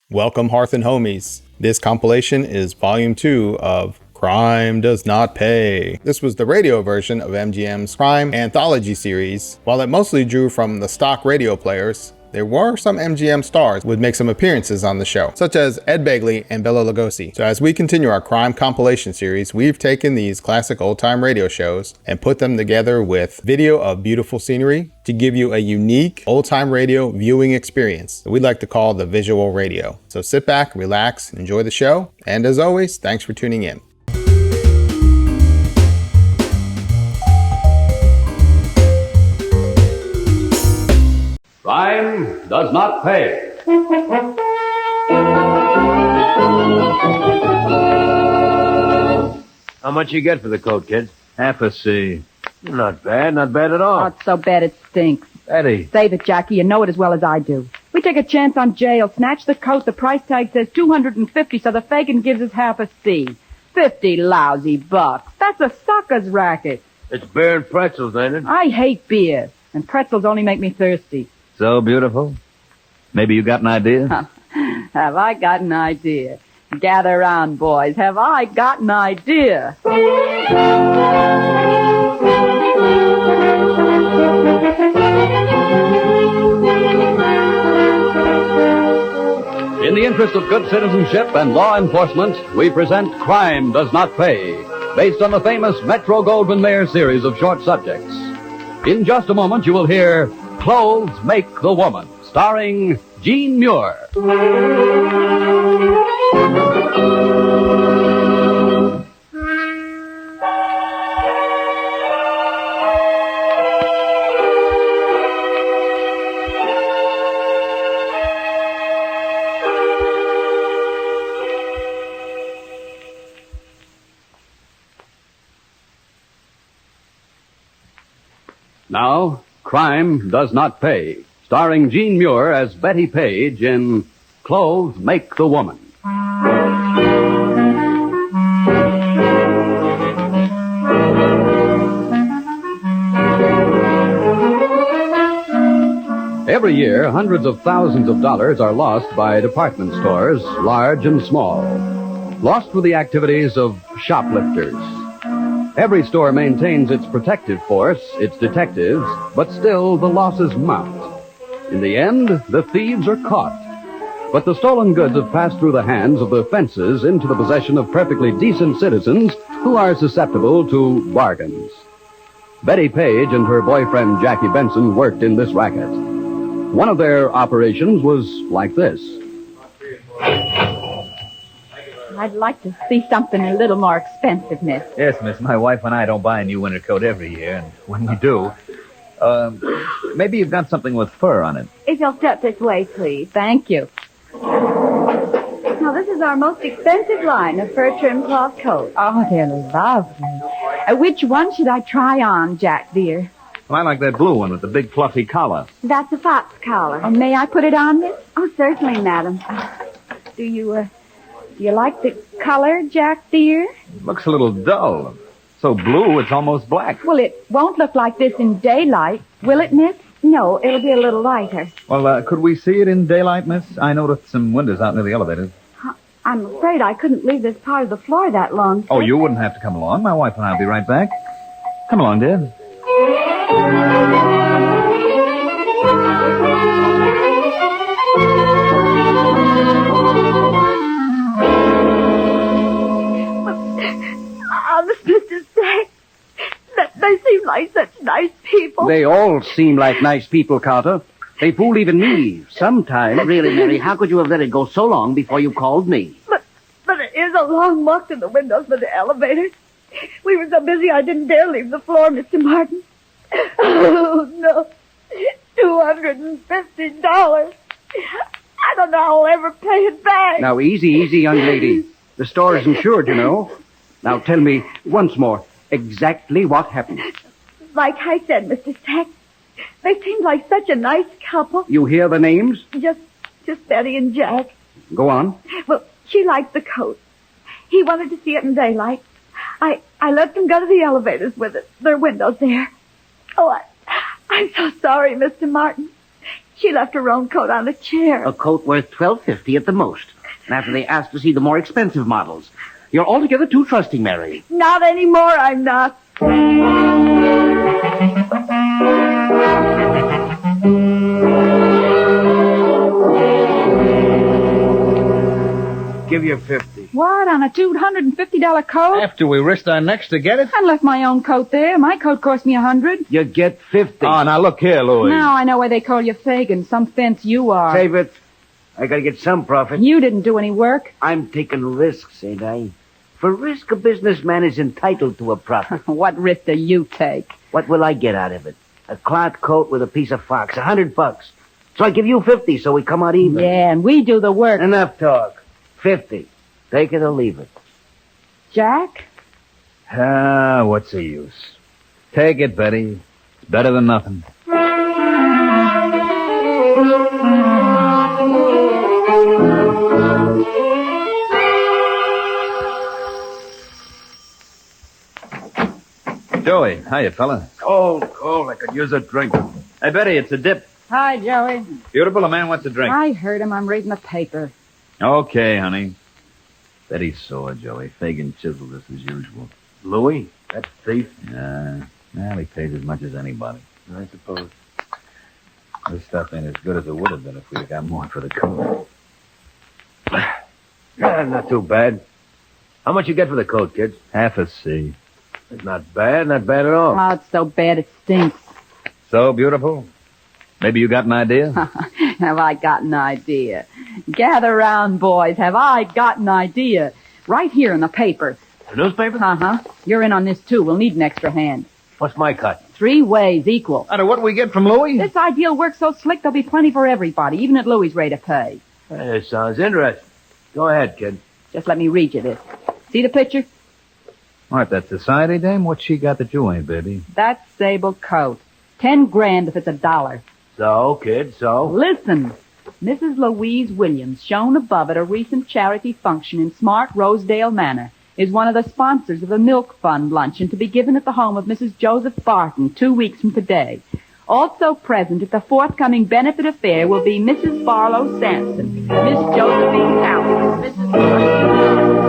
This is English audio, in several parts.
Welcome, Hearth and Homies. This compilation is volume 2 of Crime Does Not Pay. This was the radio version of MGM's Crime Anthology series. While it mostly drew from the stock radio players, there were some MGM stars who would make some appearances on the show, such as Ed Begley and Bela Lugosi. So as we continue our crime compilation series, we've taken these classic old-time radio shows and put them together with video of beautiful scenery to give you a unique old-time radio viewing experience that we'd like to call the visual radio. So sit back, relax, and enjoy the show. And as always, thanks for tuning in. Crime does not pay. How much you get for the coat, kid? Half a C. Not bad at all. Oh, it's so bad it stinks. Eddie. Save it, Jackie. You know it as well as I do. We take a chance on jail, snatch the coat, the price tag says $250, so the Fagin gives us half a C. 50 lousy bucks. That's a sucker's racket. It's beer and pretzels, ain't it? I hate beer, and pretzels only make me thirsty. So beautiful. Maybe you got an idea? Have I got an idea? Gather around, boys. Have I got an idea? In the interest of good citizenship and law enforcement, we present Crime Does Not Pay, based on the famous Metro-Goldwyn-Mayer series of short subjects. In just a moment, you will hear Clothes Make the Woman, starring Gene Muir. Now, Crime Does Not Pay, starring Gene Muir as Betty Page in Clothes Make the Woman. Every year, hundreds of thousands of dollars are lost by department stores, large and small. Lost through the activities of shoplifters. Every store maintains its protective force, its detectives, but still the losses mount. In the end, the thieves are caught. But the stolen goods have passed through the hands of the fences into the possession of perfectly decent citizens who are susceptible to bargains. Betty Page and her boyfriend Jackie Benson worked in this racket. One of their operations was like this. I'd like to see something a little more expensive, miss. Yes, miss. My wife and I don't buy a new winter coat every year, and when we do, maybe you've got something with fur on it. If you'll step this way, please. Thank you. Now, this is our most expensive line of fur trim cloth coats. Oh, they're lovely. Which one should I try on, Jack, dear? Well, I like that blue one with the big fluffy collar. That's a fox collar. Oh, may I put it on, miss? Oh, certainly, madam. Do you like the color, Jack, dear? Looks a little dull. So blue, it's almost black. Well, it won't look like this in daylight, will it, miss? No, it'll be a little lighter. Well, could we see it in daylight, miss? I noticed some windows out near the elevators. I'm afraid I couldn't leave this part of the floor that long. Oh, you wouldn't have to come along. My wife and I'll be right back. Come along, dear. Honest, Mr. Stack, they seem like such nice people. They all seem like nice people, Carter. They fool even me, sometimes. Really, Mary, how could you have let it go so long before you called me? But it is a long walk to the windows for the elevators. We were so busy I didn't dare leave the floor, Mr. Martin. Oh, no. $250. I don't know how I'll ever pay it back. Now, easy, young lady. The store is insured, you know. Now, tell me once more exactly what happened. Like I said, Mr. Stack, they seemed like such a nice couple. You hear the names? Just Betty and Jack. Go on. Well, she liked the coat. He wanted to see it in daylight. I let them go to the elevators with it. There are windows there. Oh, I'm so sorry, Mr. Martin. She left her own coat on a chair. A coat worth $12.50 at the most. And after they asked to see the more expensive models. You're altogether too trusting, Mary. Not anymore, I'm not. Give you 50. What, on a $250 coat? After we risked our necks to get it? I left my own coat there. My coat cost me $100. You get 50. Oh, now look here, Louis. Now I know why they call you Fagin. Some fence you are. Save it. I gotta get some profit. You didn't do any work. I'm taking risks, ain't I? For risk, a businessman is entitled to a profit. What risk do you take? What will I get out of it? A cloth coat with a piece of fox, $100. So I give you 50, so we come out even. Yeah, and we do the work. Enough talk. 50. Take it or leave it. Jack? Ah, what's the use? Take it, Betty. It's better than nothing. Joey, hiya, fella. Cold. I could use a drink. Hey, Betty, it's a dip. Hi, Joey. Beautiful, a man wants a drink. I heard him. I'm reading the paper. Okay, honey. Betty's sore, Joey. Fagin chiseled us as usual. Louis, that thief. Well, he pays as much as anybody. I suppose. This stuff ain't as good as it would have been if we'd have got more for the coat. Not too bad. How much you get for the coat, kids? Half a C. It's not bad at all. Oh, it's so bad it stinks. So beautiful. Maybe you got an idea? Have I got an idea? Gather round, boys. Have I got an idea? Right here in the paper. The newspaper? Uh-huh. You're in on this, too. We'll need an extra hand. What's my cut? 3 ways equal. Out of what we get from Louis? This ideal works so slick there'll be plenty for everybody, even at Louis' rate of pay. Hey, this sounds interesting. Go ahead, kid. Just let me read you this. See the picture? What, that society dame? What she got that you ain't, baby? That sable coat. 10 grand if it's $1. So, kid, so? Listen. Mrs. Louise Williams, shown above at a recent charity function in smart Rosedale Manor, is one of the sponsors of the Milk Fund luncheon to be given at the home of Mrs. Joseph Barton 2 weeks from today. Also present at the forthcoming benefit affair will be Mrs. Barlow Sampson, Miss Josephine Townsend, Mrs. Barton.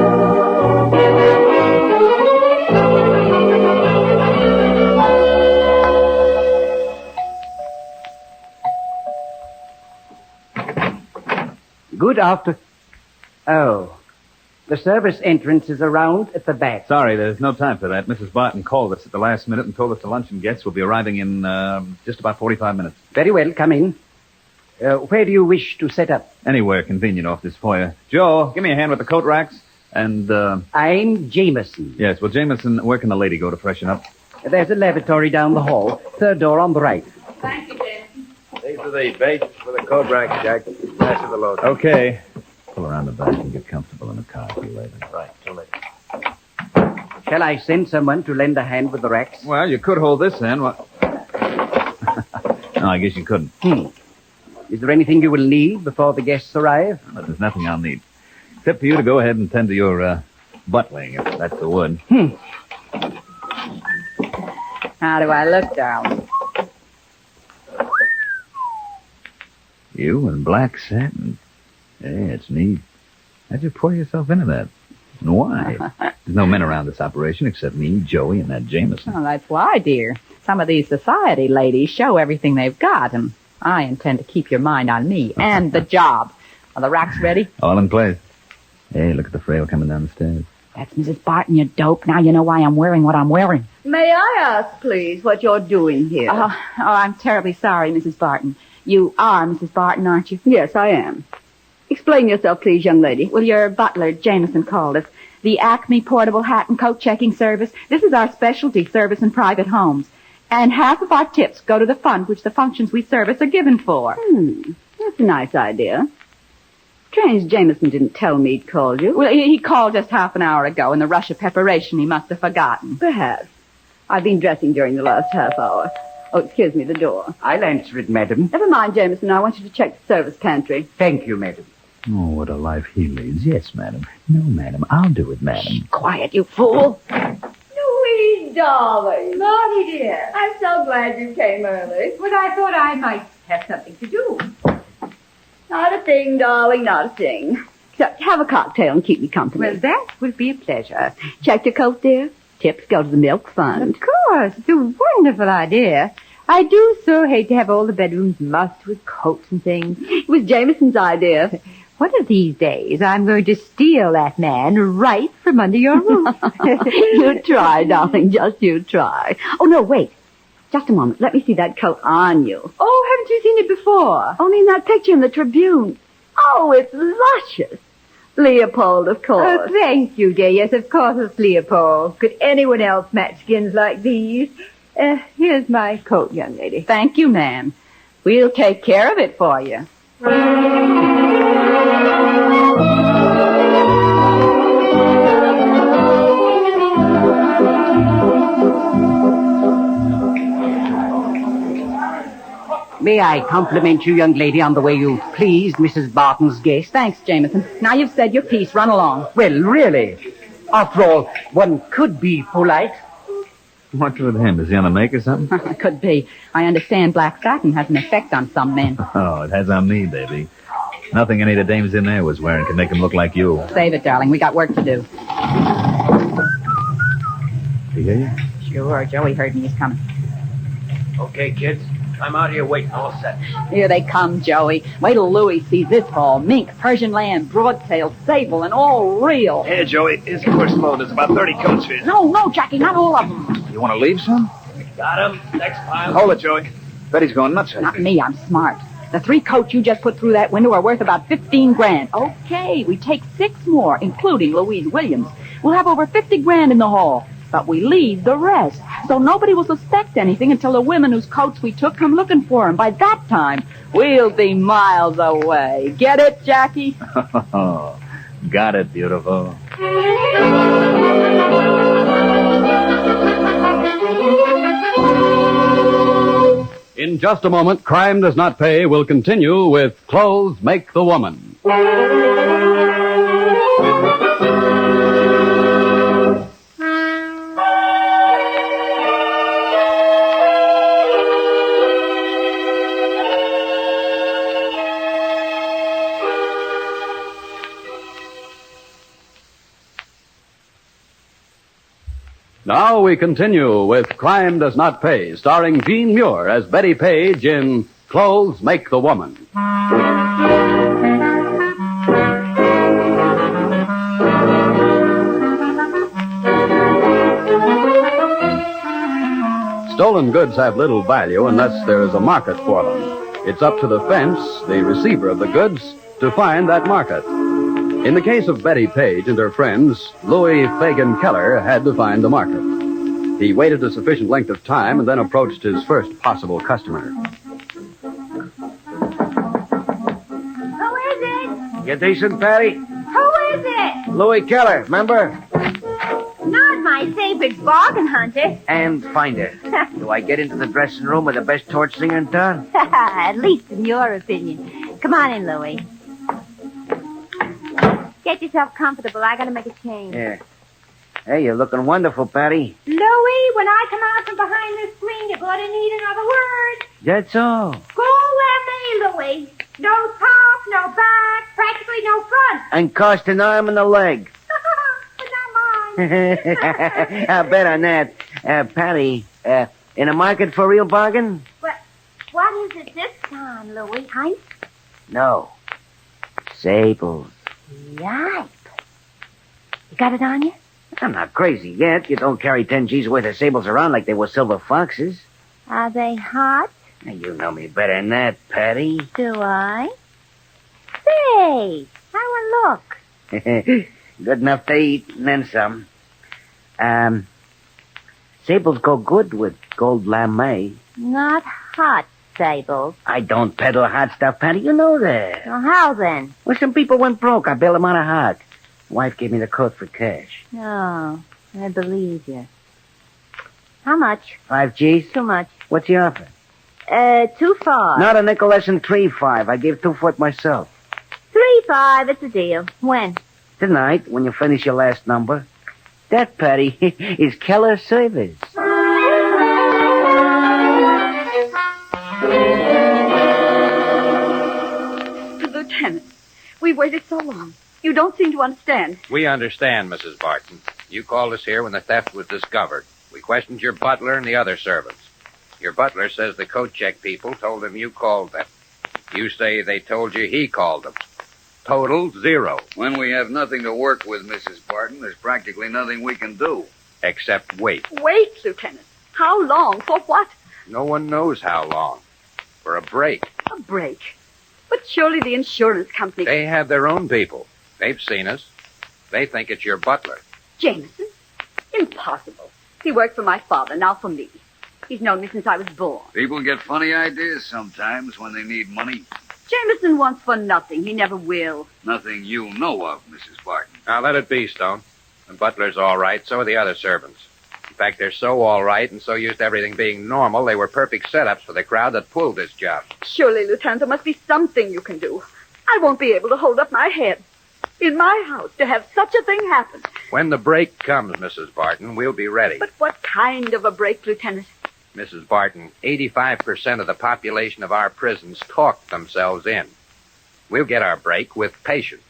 Good after... Oh. The service entrance is around at the back. Sorry, there's no time for that. Mrs. Barton called us at the last minute and told us the luncheon guests will be arriving in just about 45 minutes. Very well, come in. Where do you wish to set up? Anywhere convenient off this foyer. Joe, give me a hand with the coat racks. And, I'm Jameson. Yes, well, Jameson, where can the lady go to freshen up? There's a lavatory down the hall. Third door on the right. Thank you, Jameson. These are the baits for the coat rack, Jack. Pass of the load. Okay. Pull around the back and get comfortable in the car. See you later. Right, too late. Shall I send someone to lend a hand with the racks? Well, you could hold this end. What? No, I guess you couldn't. Is there anything you will need before the guests arrive? But there's nothing I'll need. Except for you to go ahead and tend to your, buttling, if that's the wood. How do I look, darling? You in black satin. Yeah, it's neat. How'd you pour yourself into that? And why? There's no men around this operation except me, Joey, and that Jameson. Oh, that's why, dear. Some of these society ladies show everything they've got, and I intend to keep your mind on me and the job. Are the racks ready? All in place. Hey, look at the frail coming down the stairs. That's Mrs. Barton, you dope. Now you know why I'm wearing what I'm wearing. May I ask, please, what you're doing here? I'm terribly sorry, Mrs. Barton. You are Mrs. Barton, aren't you? Yes, I am. Explain yourself, please, young lady. Well, your butler, Jameson, called us. The Acme Portable Hat and Coat Checking Service. This is our specialty service in private homes. And half of our tips go to the fund which the functions we service are given for. That's a nice idea. Strange Jameson didn't tell me he'd called you. Well, he called just half an hour ago. In the rush of preparation, he must have forgotten. Perhaps. I've been dressing during the last half hour. Oh, excuse me, the door. I'll answer it, madam. Never mind, Jameson. I want you to check the service pantry. Thank you, madam. Oh, what a life he leads. Yes, madam. No, madam. I'll do it, madam. Quiet, you fool. Louise, darling. Lottie, dear. I'm so glad you came early. Well, I thought I might have something to do. Not a thing, darling, not a thing. Except have a cocktail and keep me company. Well, that would be a pleasure. Checked your coat, dear? Tips go to the milk fund. Of course. It's a wonderful idea. I do so hate to have all the bedrooms mussed with coats and things. It was Jameson's idea. One of these days, I'm going to steal that man right from under your roof. You try, darling, just you try. Oh, no, wait. Just a moment. Let me see that coat on you. Oh, haven't you seen it before? Only in that picture in the Tribune. Oh, it's luscious. Leopold, of course. Oh, thank you, dear. Yes, of course it's Leopold. Could anyone else match skins like these? Here's my coat, young lady. Thank you, ma'am. We'll take care of it for you. May I compliment you, young lady, on the way you pleased Mrs. Barton's guest? Thanks, Jameson. Now you've said your piece. Run along. Well, really. After all, one could be polite. What's with him? Is he on the make or something? Could be. I understand black satin has an effect on some men. Oh, it has on me, baby. Nothing any of the dames in there was wearing can make him look like you. Save it, darling. We got work to do. Did he hear you? Sure. Joey heard me. He's coming. Okay, kids. I'm out here waiting, all set. Here they come, Joey. Wait till Louis sees this haul. Mink, Persian lamb, broadtail, sable, and all real. Here, Joey. Here's the first load. There's about 30 coats for you. No, Jackie, not all of them. You want to leave some? Got him. Next pile. Hold it, Joey. Betty's going nuts. Not me, I'm smart. The 3 coats you just put through that window are worth about 15 grand. Okay, we take 6 more, including Louise Williams. We'll have over 50 grand in the haul. But we leave the rest. So nobody will suspect anything until the women whose coats we took come looking for them. By that time, we'll be miles away. Get it, Jackie? Got it, beautiful. In just a moment, Crime Does Not Pay will continue with Clothes Make the Woman. Now we continue with Crime Does Not Pay, starring Jean Muir as Betty Page in Clothes Make the Woman. Stolen goods have little value unless there is a market for them. It's up to the fence, the receiver of the goods, to find that market. In the case of Betty Page and her friends, Louis Fagan Keller had to find the market. He waited a sufficient length of time and then approached his first possible customer. Who is it? You decent, Patty? Who is it? Louis Keller, remember? Not my favorite bargain hunter. And finder. Do I get into the dressing room with the best torch singer in town? At least in your opinion. Come on in, Louis. Get yourself comfortable. I gotta make a change. Yeah. Hey, you're looking wonderful, Patty. Louis, when I come out from behind this screen, you're gonna need another word. That's all. Go with me, Louis. No top, no back, practically no front. And cost an arm and a leg. But not mine. I'll bet on that. Patty, in a market for real bargain? What is it this time, Louis? Height? No. Sables. Yipe. You got it on you? I'm not crazy yet. You don't carry 10 G's worth of sables around like they were silver foxes. Are they hot? Now, you know me better than that, Patty. Do I? Say, how I look? Good enough to eat, and then some. Sables go good with gold lame. Not hot sables. I don't peddle hot stuff, Patty. You know that. Well, how then? Well, some people went broke. I bailed them out of hot. Wife gave me the coat for cash. Oh, I believe you. How much? 5 G's? Too much. What's the offer? Too far. Not a nickel less than 3.5. I gave 2 for it myself. 3.5, it's a deal. When? Tonight, when you finish your last number. That, Patty, is Keller service. We've waited so long. You don't seem to understand. We understand, Mrs. Barton. You called us here when the theft was discovered. We questioned your butler and the other servants. Your butler says the coat check people told him you called them. You say they told you he called them. Total 0. When we have nothing to work with, Mrs. Barton, there's practically nothing we can do. Except wait. Wait, Lieutenant. How long? For what? No one knows how long. For a break. A break. But surely the insurance company... They have their own people. They've seen us. They think it's your butler. Jameson? Impossible. He worked for my father, now for me. He's known me since I was born. People get funny ideas sometimes when they need money. Jameson wants for nothing. He never will. Nothing you know of, Mrs. Barton. Now, let it be, Stone. The butler's all right, so are the other servants. In fact, they're so all right and so used to everything being normal, they were perfect setups for the crowd that pulled this job. Surely, Lieutenant, there must be something you can do. I won't be able to hold up my head. In my house, to have such a thing happen. When the break comes, Mrs. Barton, we'll be ready. But what kind of a break, Lieutenant? Mrs. Barton, 85% of the population of our prisons talk themselves in. We'll get our break with patience.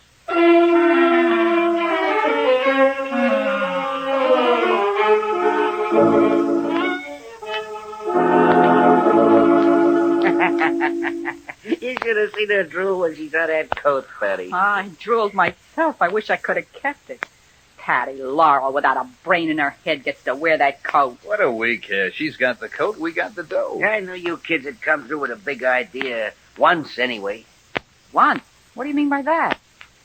You should have seen her drool when she saw that coat, Patty. I drooled myself. I wish I could have kept it. Patty Laurel, without a brain in her head, gets to wear that coat. What do we care? She's got the coat, we got the dough. I knew you kids had come through with a big idea. Once, anyway. Once? What do you mean by that?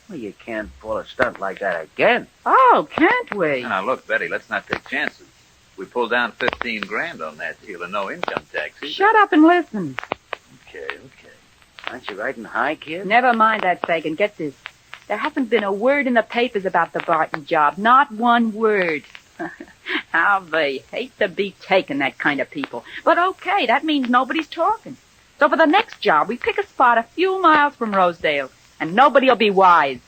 Well, you can't pull a stunt like that again. Oh, can't we? Now, look, Betty, let's not take chances. We pulled down 15 grand on that deal and no income tax. Shut up and listen. Okay. Aren't you riding high, kid? Never mind that, Fagin. Get this. There hasn't been a word in the papers about the Barton job. Not one word. How they hate to be taking, that kind of people. But okay, that means nobody's talking. So for the next job, we pick a spot a few miles from Rosedale, and nobody'll be wise.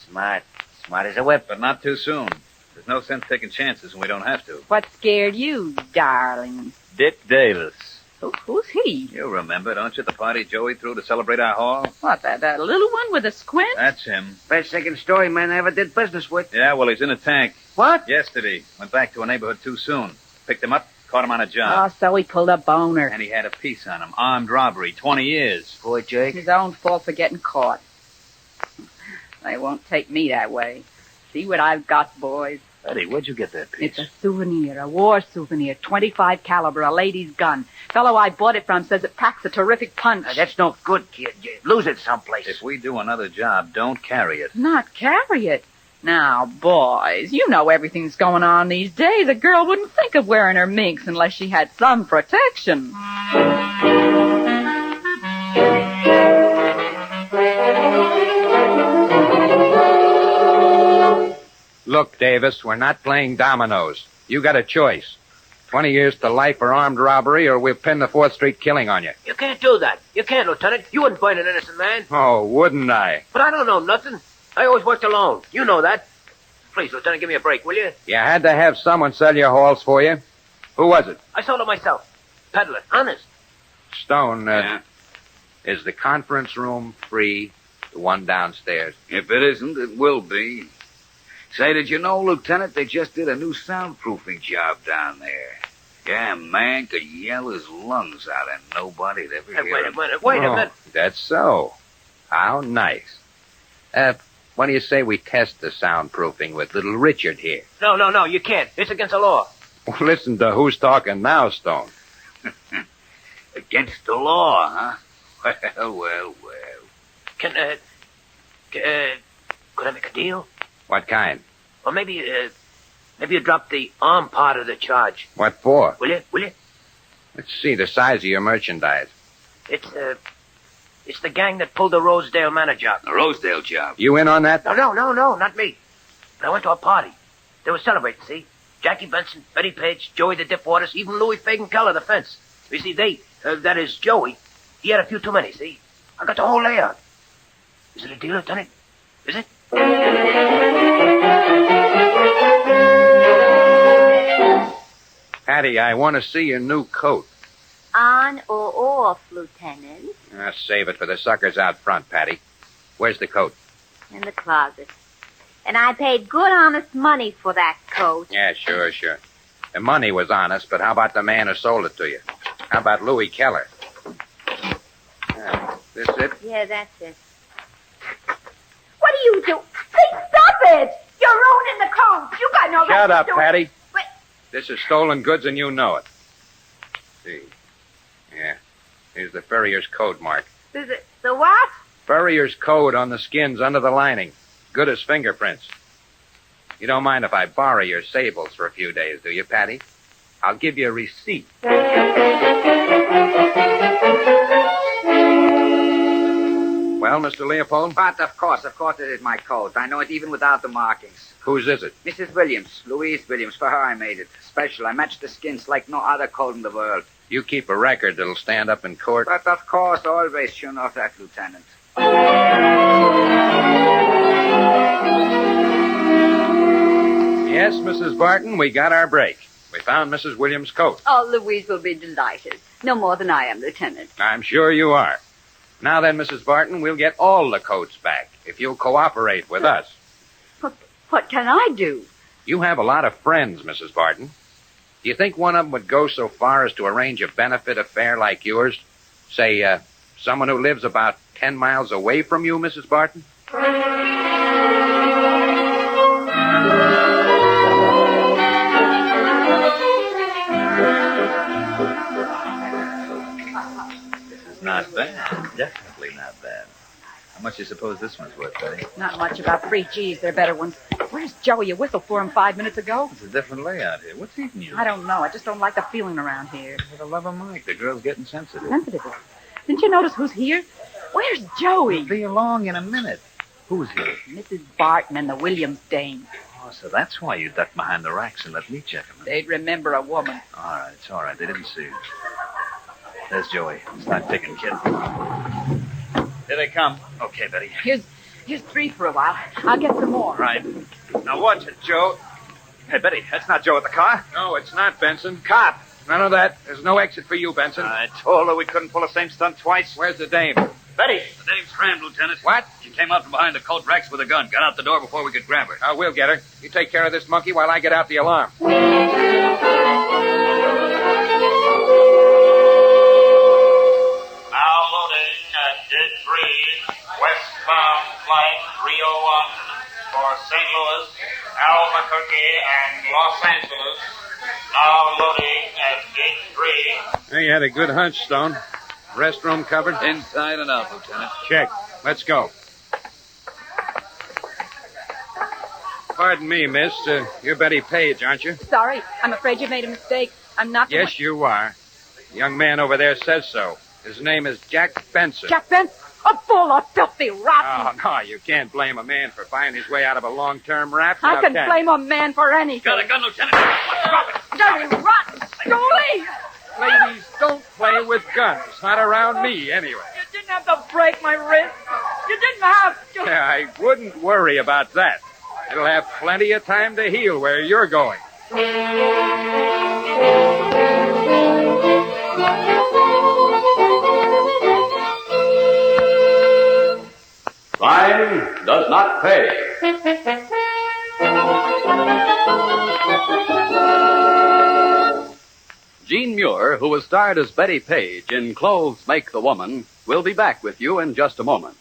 Smart. Smart as a whip. But not too soon. There's no sense taking chances when we don't have to. What scared you, darling? Dick Davis. Who's he? You remember, don't you, the party Joey threw to celebrate our haul? What, that little one with a squint? That's him. Best second story man I ever did business with. Yeah, well, he's in a tank. What? Yesterday. Went back to a neighborhood too soon. Picked him up, caught him on a Oh, job. so he pulled a boner. And he had a piece on him. Armed robbery, 20 years. Poor Jake. His own fault for getting caught. They won't take me that way. See what I've got, boys. Eddie, where'd you get that piece? It's a souvenir, a war souvenir, 25 caliber, a lady's gun. Fellow I bought it from says it packs a terrific punch. That's no good, kid. You lose it someplace. If we do another job, don't carry it. Not carry it. Now, boys, you know everything's going on these days. A girl wouldn't think of wearing her minks unless she had some protection. Look, Davis, we're not playing dominoes. You got a choice. 20 years to life for armed robbery, or we'll pin the 4th Street killing on you. You can't do that. You can't, Lieutenant. You wouldn't find an innocent man. Oh, wouldn't I? But I don't know nothing. I always worked alone. You know that. Please, Lieutenant, give me a break, will you? You had to have someone sell your halls for you. Who was it? I sold it myself. Peddler. Honest. Stone, Yeah. is the conference room free? The one downstairs? If it isn't, it will be. Say, did you know, Lieutenant, they just did a new soundproofing job down there. Yeah, man could yell his lungs out and nobody'd ever hear Wait a him. minute. Wait a minute. That's so. How nice. What do you say we test the soundproofing with little Richard here? No, you can't. It's against the law. Listen to who's talking now, Stone. Against the law, huh? Well. Could I make a deal? What kind? Or maybe you drop the arm part of the charge. What for? Will you? Let's see the size of your merchandise. It's the gang that pulled the Rosedale Manor job. The Rosedale job. You in on that? No, not me. But I went to a party. They were celebrating, see? Jackie Benson, Betty Page, Joey the Dip Waters, even Louis Fagan Keller, the fence. You see, that is Joey, he had a few too many, see? I got the whole layout. Is it a deal, Lieutenant? Is it? Patty, I want to see your new coat. On or off, Lieutenant? Save it for the suckers out front, Patty. Where's the coat? In the closet. And I paid good, honest money for that coat. Yeah, sure. The money was honest, but how about the man who sold it to you? How about Louis Keller? This it? Yeah, that's it. What are you doing? Hey, stop it! You're ruining the coat. You got no right Shut to up, do it. Patty. But This is stolen goods, and you know it. See. Yeah. Here's the furrier's code mark. The what? Furrier's code on the skins under the lining. Good as fingerprints. You don't mind if I borrow your sables for a few days, do you, Patty? I'll give you a receipt. Well, Mr. Leopold? But of course it is my coat. I know it even without the markings. Whose is it? Mrs. Williams, Louise Williams. For her I made it. Special. I matched the skins like no other coat in the world. You keep a record that'll stand up in court. But of course, always sure of that, Lieutenant. Yes, Mrs. Barton, we got our break. We found Mrs. Williams' coat. Oh, Louise will be delighted. No more than I am, Lieutenant. I'm sure you are. Now then, Mrs. Barton, we'll get all the coats back if you'll cooperate with us. What can I do? You have a lot of friends, Mrs. Barton. Do you think one of them would go so far as to arrange a benefit affair like yours? Say, someone who lives about 10 miles away from you, Mrs. Barton? Not bad. Definitely not bad. How much do you suppose this one's worth, Betty? Not much, about 3 G's. They're better ones. Where's Joey? You whistled for him 5 minutes ago. It's a different layout here. What's eating you? I don't know. I just don't like the feeling around here. For the love of Mike, the girl's getting sensitive. Sensitive. Didn't you notice who's here? Where's Joey? He'll be along in a minute. Who's here? Mrs. Barton and the Williams dame. Oh, so that's why you ducked behind the racks and let me check him. They'd remember a woman. All right, it's all right. They didn't see you. There's Joey. Start picking, kid. Here they come. Okay, Betty. Here's 3 for a while. I'll get some more. Right. Now watch it, Joe. Hey, Betty, that's not Joe at the car. No, it's not, Benson. Cop! None of that. There's no exit for you, Benson. I told her we couldn't pull the same stunt twice. Where's the dame? Betty! The dame's crammed, Lieutenant. What? She came out from behind the coat racks with a gun. Got out the door before we could grab her. We'll get her. You take care of this monkey while I get out the alarm. Now loading at Gate 3, westbound flight 301 for St. Louis, Albuquerque, and Los Angeles. Now loading at Gate 3. Hey, you had a good hunch, Stone. Restroom covered? Inside and out, Lieutenant. Check. Let's go. Pardon me, miss. You're Betty Page, aren't you? Sorry. I'm afraid you made a mistake. I'm not the Yes, you are. The young man over there says so. His name is Jack Benson. Jack Benson? A full of filthy rotten. Oh, no, you can't blame a man for finding his way out of a long-term rap. I Now, can can blame a man for anything. Got a gun, Lieutenant. Drop it. Dirty, rotten, stoolie! Ladies, don't play with guns. Not around me, anyway. You didn't have to break my wrist. You didn't have to. Yeah, I wouldn't worry about that. It'll have plenty of time to heal where you're going. Crime does not pay. Jean Muir, who was starred as Betty Page in Clothes Make the Woman, will be back with you in just a moment.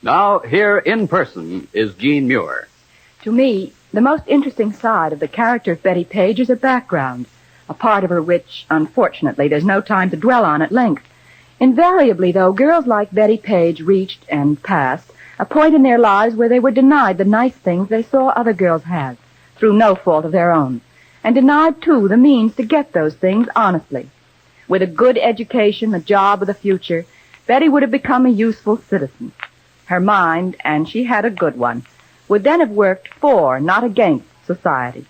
Now, here in person is Jean Muir. To me, the most interesting side of the character of Betty Page is her background, a part of her which, unfortunately, there's no time to dwell on at length. Invariably, though, girls like Betty Page reached and passed a point in their lives where they were denied the nice things they saw other girls have, through no fault of their own, and denied, too, the means to get those things honestly. With a good education, a job of the future, Betty would have become a useful citizen. Her mind, and she had a good one, would then have worked for, not against, society.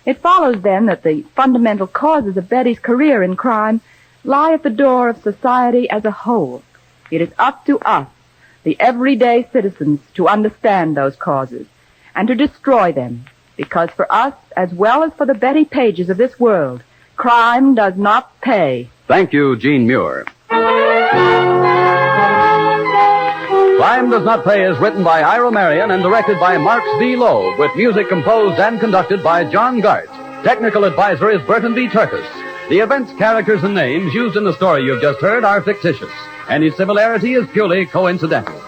It follows, then, that the fundamental causes of Betty's career in crime lie at the door of society as a whole. It is up to us, the everyday citizens, to understand those causes and to destroy them, because for us, as well as for the Betty Pages of this world, crime does not pay. Thank you, Gene Muir. Crime Does Not Pay is written by Ira Marion and directed by Marks D. Loeb, with music composed and conducted by John Gart. Technical advisor is Burton B. Turkis. The events, characters, and names used in the story you've just heard are fictitious. Any similarity is purely coincidental.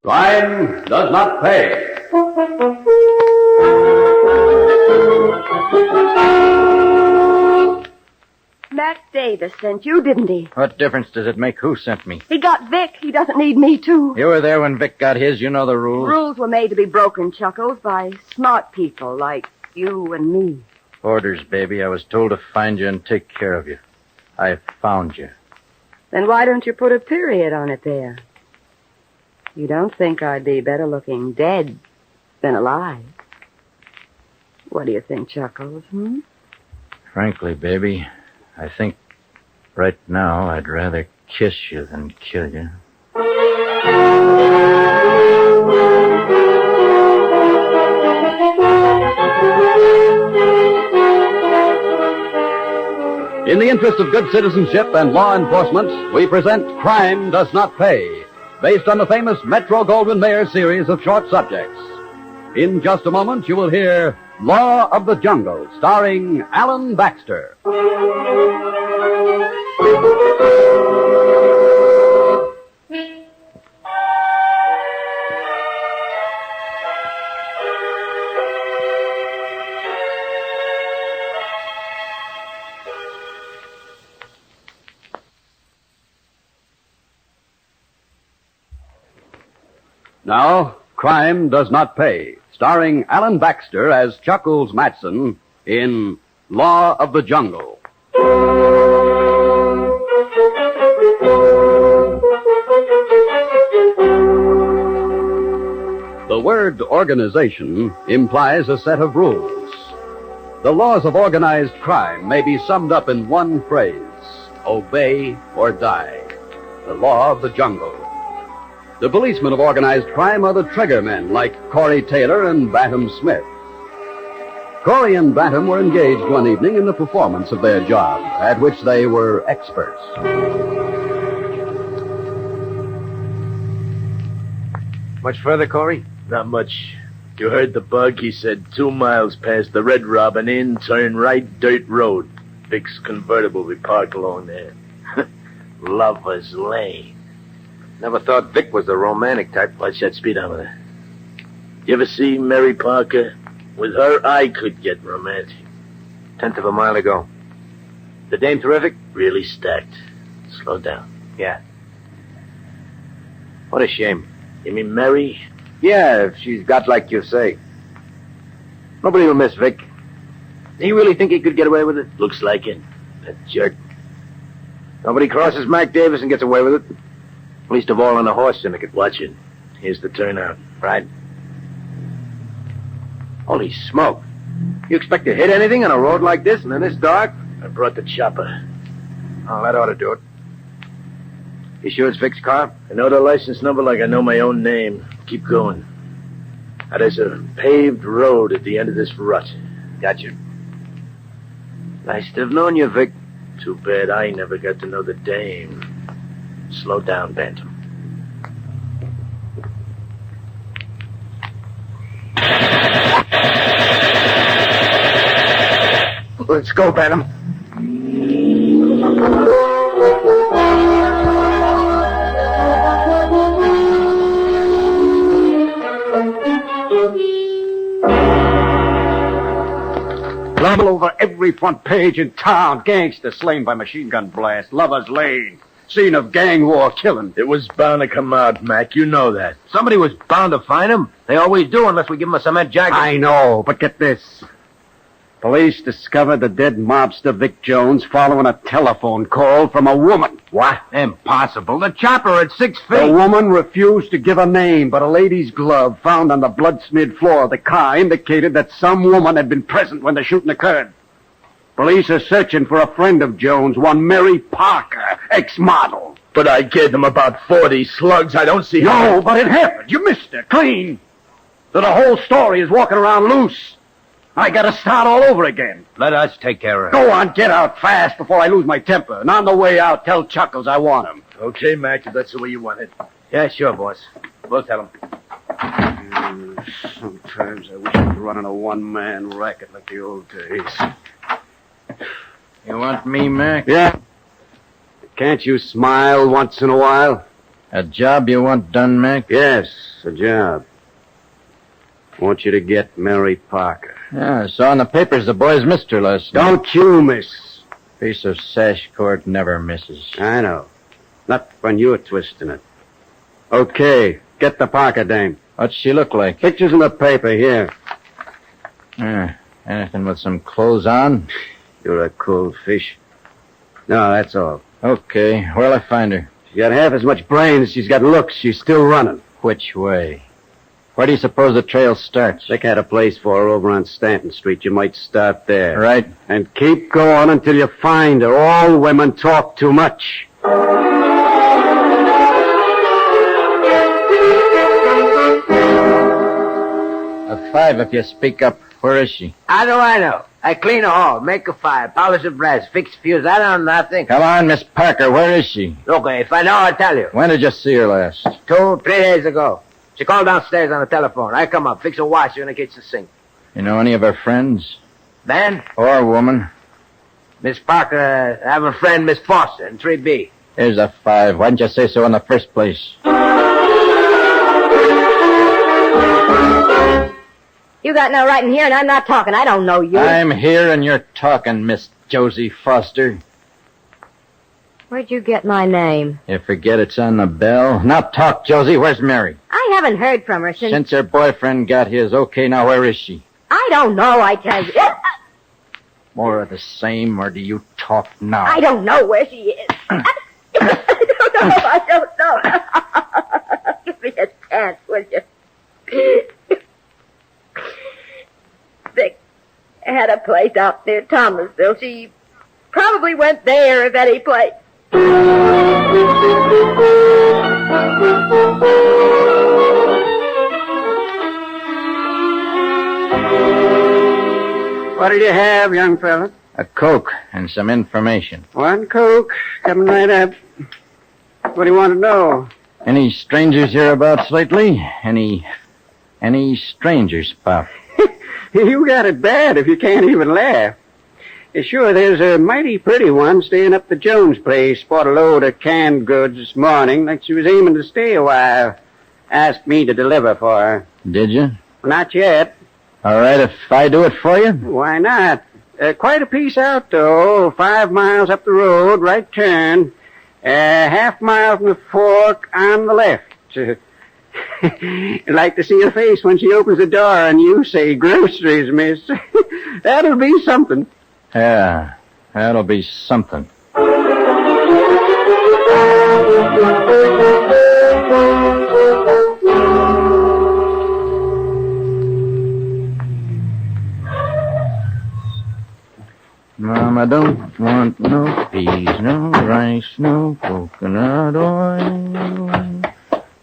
Crime Does Not Pay. Mac Davis sent you, didn't he? What difference does it make who sent me? He got Vic. He doesn't need me, too. You were there when Vic got his. You know the rules. Rules were made to be broken, Chuckles, by smart people like you and me. Orders, baby. I was told to find you and take care of you. I found you. Then why don't you put a period on it there? You don't think I'd be better looking dead than alive? What do you think, Chuckles, Frankly, baby, I think right now I'd rather kiss you than kill you. In the interest of good citizenship and law enforcement, we present Crime Does Not Pay, based on the famous Metro-Goldwyn-Mayer series of short subjects. In just a moment, you will hear Law of the Jungle, starring Alan Baxter. Now, Crime Does Not Pay, starring Alan Baxter as Chuckles Matson in Law of the Jungle. The word organization implies a set of rules. The laws of organized crime may be summed up in one phrase: obey or die. The law of the jungle. The policemen of organized crime are the trigger men, like Corey Taylor and Bantam Smith. Corey and Bantam were engaged one evening in the performance of their job, at which they were experts. Much further, Corey? Not much. You heard the bug. He said 2 miles past the Red Robin Inn, turn right, dirt road. Vic's convertible we parked along there. Lover's Lane. Never thought Vic was the romantic type. Watch that speedometer. You ever see Mary Parker? With her, I could get romantic. 1/10 of a mile to go. The dame terrific? Really stacked. Slow down. Yeah. What a shame. You mean Mary? Yeah, if she's got like you say. Nobody will miss Vic. Do you really think he could get away with it? Looks like it. That jerk. Nobody crosses Mac Davis and gets away with it. Least of all in the horse syndicate. Watch it. Here's the turnout. Right. Holy smoke. You expect to hit anything on a road like this and in this dark? I brought the chopper. Oh, that ought to do it. You sure it's Vic's car? I know the license number like I know my own name. Keep going. Now, there's a paved road at the end of this rut. Gotcha. Nice to have known you, Vic. Too bad I never got to know the dame. Slow down, Bantam. Let's go, Bantam. Trouble over every front page in town. Gangster slain by machine gun blast. Lover's Lane. Scene of gang war killing. It was bound to come out, Mac. You know that. Somebody was bound to find him. They always do unless we give them a cement jacket. I know, but get this. Police discovered the dead mobster Vic Jones following a telephone call from a woman. What? Impossible. The chopper at 6 feet. The woman refused to give a name, but a lady's glove found on the blood-smeared floor of the car indicated that some woman had been present when the shooting occurred. Police are searching for a friend of Jones, one Mary Parker, ex-model. But I gave them about 40 slugs. I don't see how... No, but it happened. You missed it. Clean. So the whole story is walking around loose. I gotta start all over again. Let us take care of it. Go on, get out fast before I lose my temper. And on the way out, tell Chuckles I want him. Okay, Mac, if that's the way you want it. Yeah, sure, boss. We'll tell him. Sometimes I wish I was running a one-man racket like the old days. You want me, Mac? Yeah. Can't you smile once in a while? A job you want done, Mac? Yes, a job. I want you to get Mary Parker. Yeah, I saw in the papers the boys missed her last night. Don't you miss. Piece of sash cord never misses. I know. Not when you're twisting it. Okay, get the Parker dame. What's she look like? Pictures in the paper, here. Anything with some clothes on? You're a cold fish. No, that's all. Okay, where'll I find her? She's got half as much brains as she's got looks. She's still running. Which way? Where do you suppose the trail starts? Vic had a place for her over on Stanton Street. You might start there. Right. And keep going until you find her. All women talk too much. A 5 if you speak up. Where is she? How do I know? I clean a hall, make a fire, polish a brass, fix fuse. I don't know nothing. Come on, Miss Parker. Where is she? Okay, if I know, I'll tell you. When did you see her last? 2, 3 days ago. She called downstairs on the telephone. I come up, fix a washer in the kitchen sink. You know any of her friends? Man? Or woman? Miss Parker, I have a friend, Miss Foster, in 3B. Here's a 5. Why didn't you say so in the first place? You got no right in here, and I'm not talking. I don't know you. I'm here, and you're talking, Miss Josie Foster. Where'd you get my name? You forget it's on the bell? Now talk, Josie. Where's Mary? I haven't heard from her since... Since her boyfriend got his. Okay, now where is she? I don't know, I tell you. More of the same, or do you talk now? I don't know where she is. I don't know. Give me a chance, will you? Vic had a place out near Thomasville. She probably went there, if any place. What'll you have, young fella? A Coke and some information. One Coke, coming right up. What do you want to know? Any strangers hereabouts lately? Any strangers, Pop? You got it bad if you can't even laugh. Sure, there's a mighty pretty one staying up the Jones place. Bought a load of canned goods this morning, like she was aiming to stay a while. Asked me to deliver for her. Did you? Not yet. All right, if I do it for you? Why not? Quite a piece out, though. 5 miles up the road, right turn. Half mile from the fork on the left. I'd like to see her face when she opens the door and you say, groceries, miss. That'll be something. Yeah, that'll be something. Mama don't want no peas, no rice, no coconut oil.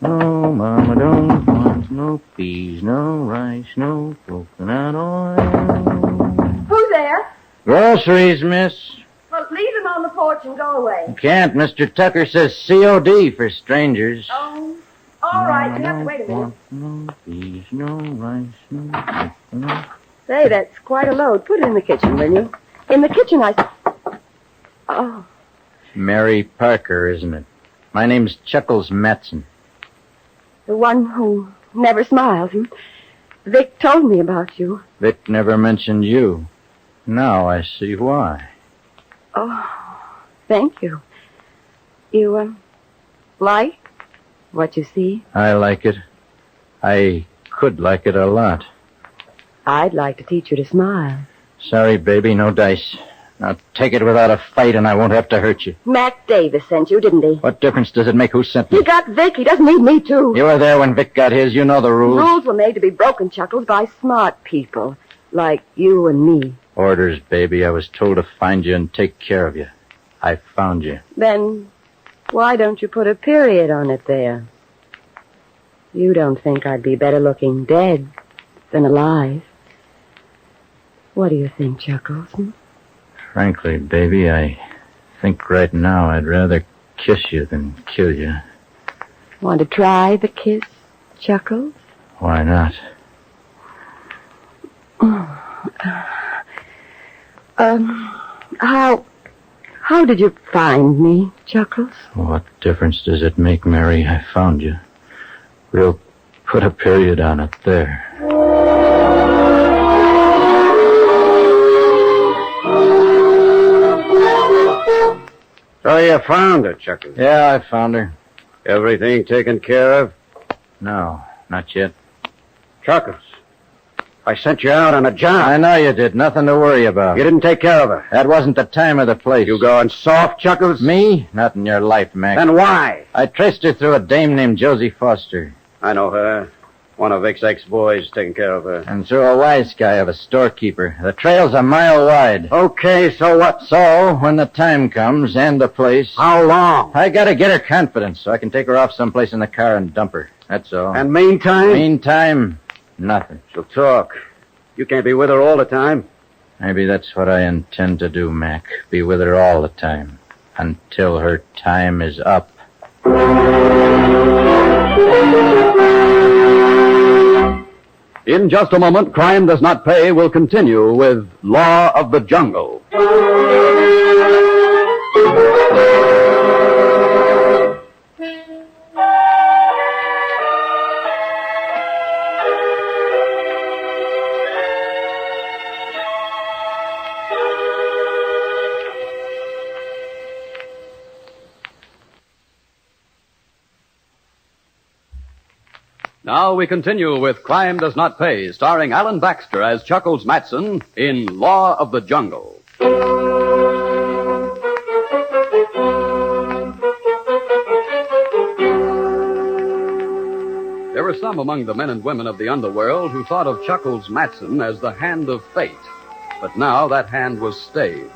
No, Mama don't want no peas, no rice, no coconut oil. Who's there? Groceries, miss. Well, leave them on the porch and go away. Can't. Mr. Tucker says COD for strangers. Oh, all right. You have to wait a minute. No peas, no rice, no coconut. Say, that's quite a load. Put it in the kitchen, will you? In the kitchen, Oh. Mary Parker, isn't it? My name's Chuckles Matson. The one who never smiles. Vic told me about you. Vic never mentioned you. Now I see why. Oh, thank you. You, like what you see? I like it. I could like it a lot. I'd like to teach you to smile. Sorry, baby, no dice. Now take it without a fight and I won't have to hurt you. Mac Davis sent you, didn't he? What difference does it make who sent me? He got Vic. He doesn't need me, too. You were there when Vic got his. You know the rules. Rules were made to be broken, Chuckles, by smart people. Like you and me. Orders, baby. I was told to find you and take care of you. I found you. Then why don't you put a period on it there? You don't think I'd be better looking dead than alive. What do you think, Chuckles? Frankly, baby, I think right now I'd rather kiss you than kill you. Want to try the kiss, Chuckles? Why not? How did you find me, Chuckles? What difference does it make, Mary? I found you. We'll put a period on it there. So you found her, Chuckles? Yeah, I found her. Everything taken care of? No, not yet. Chuckles, I sent you out on a job. I know you did. Nothing to worry about. You didn't take care of her. That wasn't the time or the place. You going soft, Chuckles? Me? Not in your life, Mac. Then why? I traced her through a dame named Josie Foster. I know her. One of Vic's ex-boys taking care of her. And through a wise guy of a storekeeper. The trail's a mile wide. Okay, so what? So, when the time comes and the place... How long? I gotta get her confidence so I can take her off someplace in the car and dump her. That's all. And meantime? Meantime, nothing. She'll talk. You can't be with her all the time. Maybe that's what I intend to do, Mac. Be with her all the time. Until her time is up. In just a moment, Crime Does Not Pay will continue with Law of the Jungle. Now we continue with Crime Does Not Pay, starring Alan Baxter as Chuckles Matson in Law of the Jungle. There were some among the men and women of the underworld who thought of Chuckles Matson as the hand of fate. But now that hand was stayed.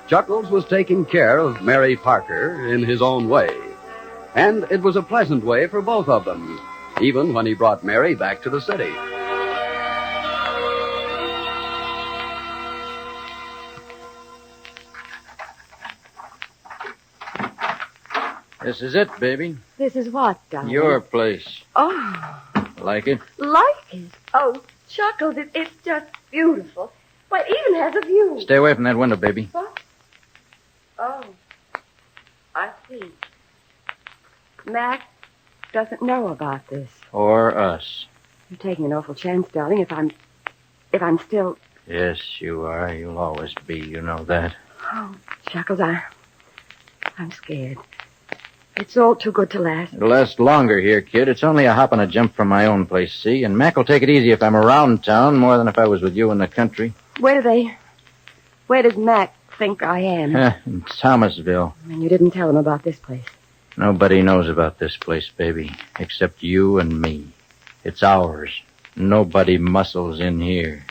Chuckles was taking care of Mary Parker in his own way. And it was a pleasant way for both of them, even when he brought Mary back to the city. This is it, baby. This is what, darling? Your place. Oh, Like it? Like it? Oh, Chuckles, it's just beautiful. Why, it even has a view. Stay away from that window, baby. What? Oh, I see. Mac doesn't know about this. Or us. You're taking an awful chance, darling, if I'm still... Yes, you are. You'll always be. You know that. Oh, Chuckles, I'm scared. It's all too good to last. It'll last longer here, kid. It's only a hop and a jump from my own place, see? And Mac will take it easy if I'm around town more than if I was with you in the country. Where does Mac think I am? In Thomasville. And you didn't tell him about this place. Nobody knows about this place, baby, except you and me. It's ours. Nobody muscles in here.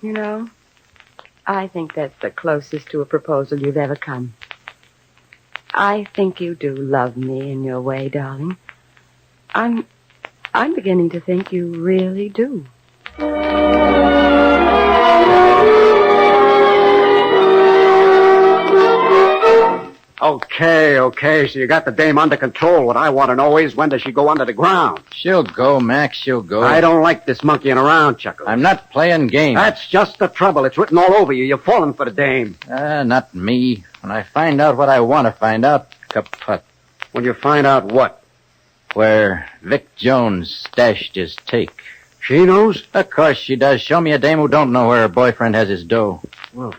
You know, I think that's the closest to a proposal you've ever come. I think you do love me in your way, darling. I'm beginning to think you really do. Okay, so you got the dame under control. What I want to know is, when does she go under the ground? She'll go, Max, she'll go. I don't like this monkeying around, Chuckles. I'm not playing games. That's just the trouble. It's written all over you. You're falling for the dame. Not me. When I find out what I want to find out, kaput. When you find out what? Where Vic Jones stashed his take. She knows? Of course she does. Show me a dame who don't know where her boyfriend has his dough. Well,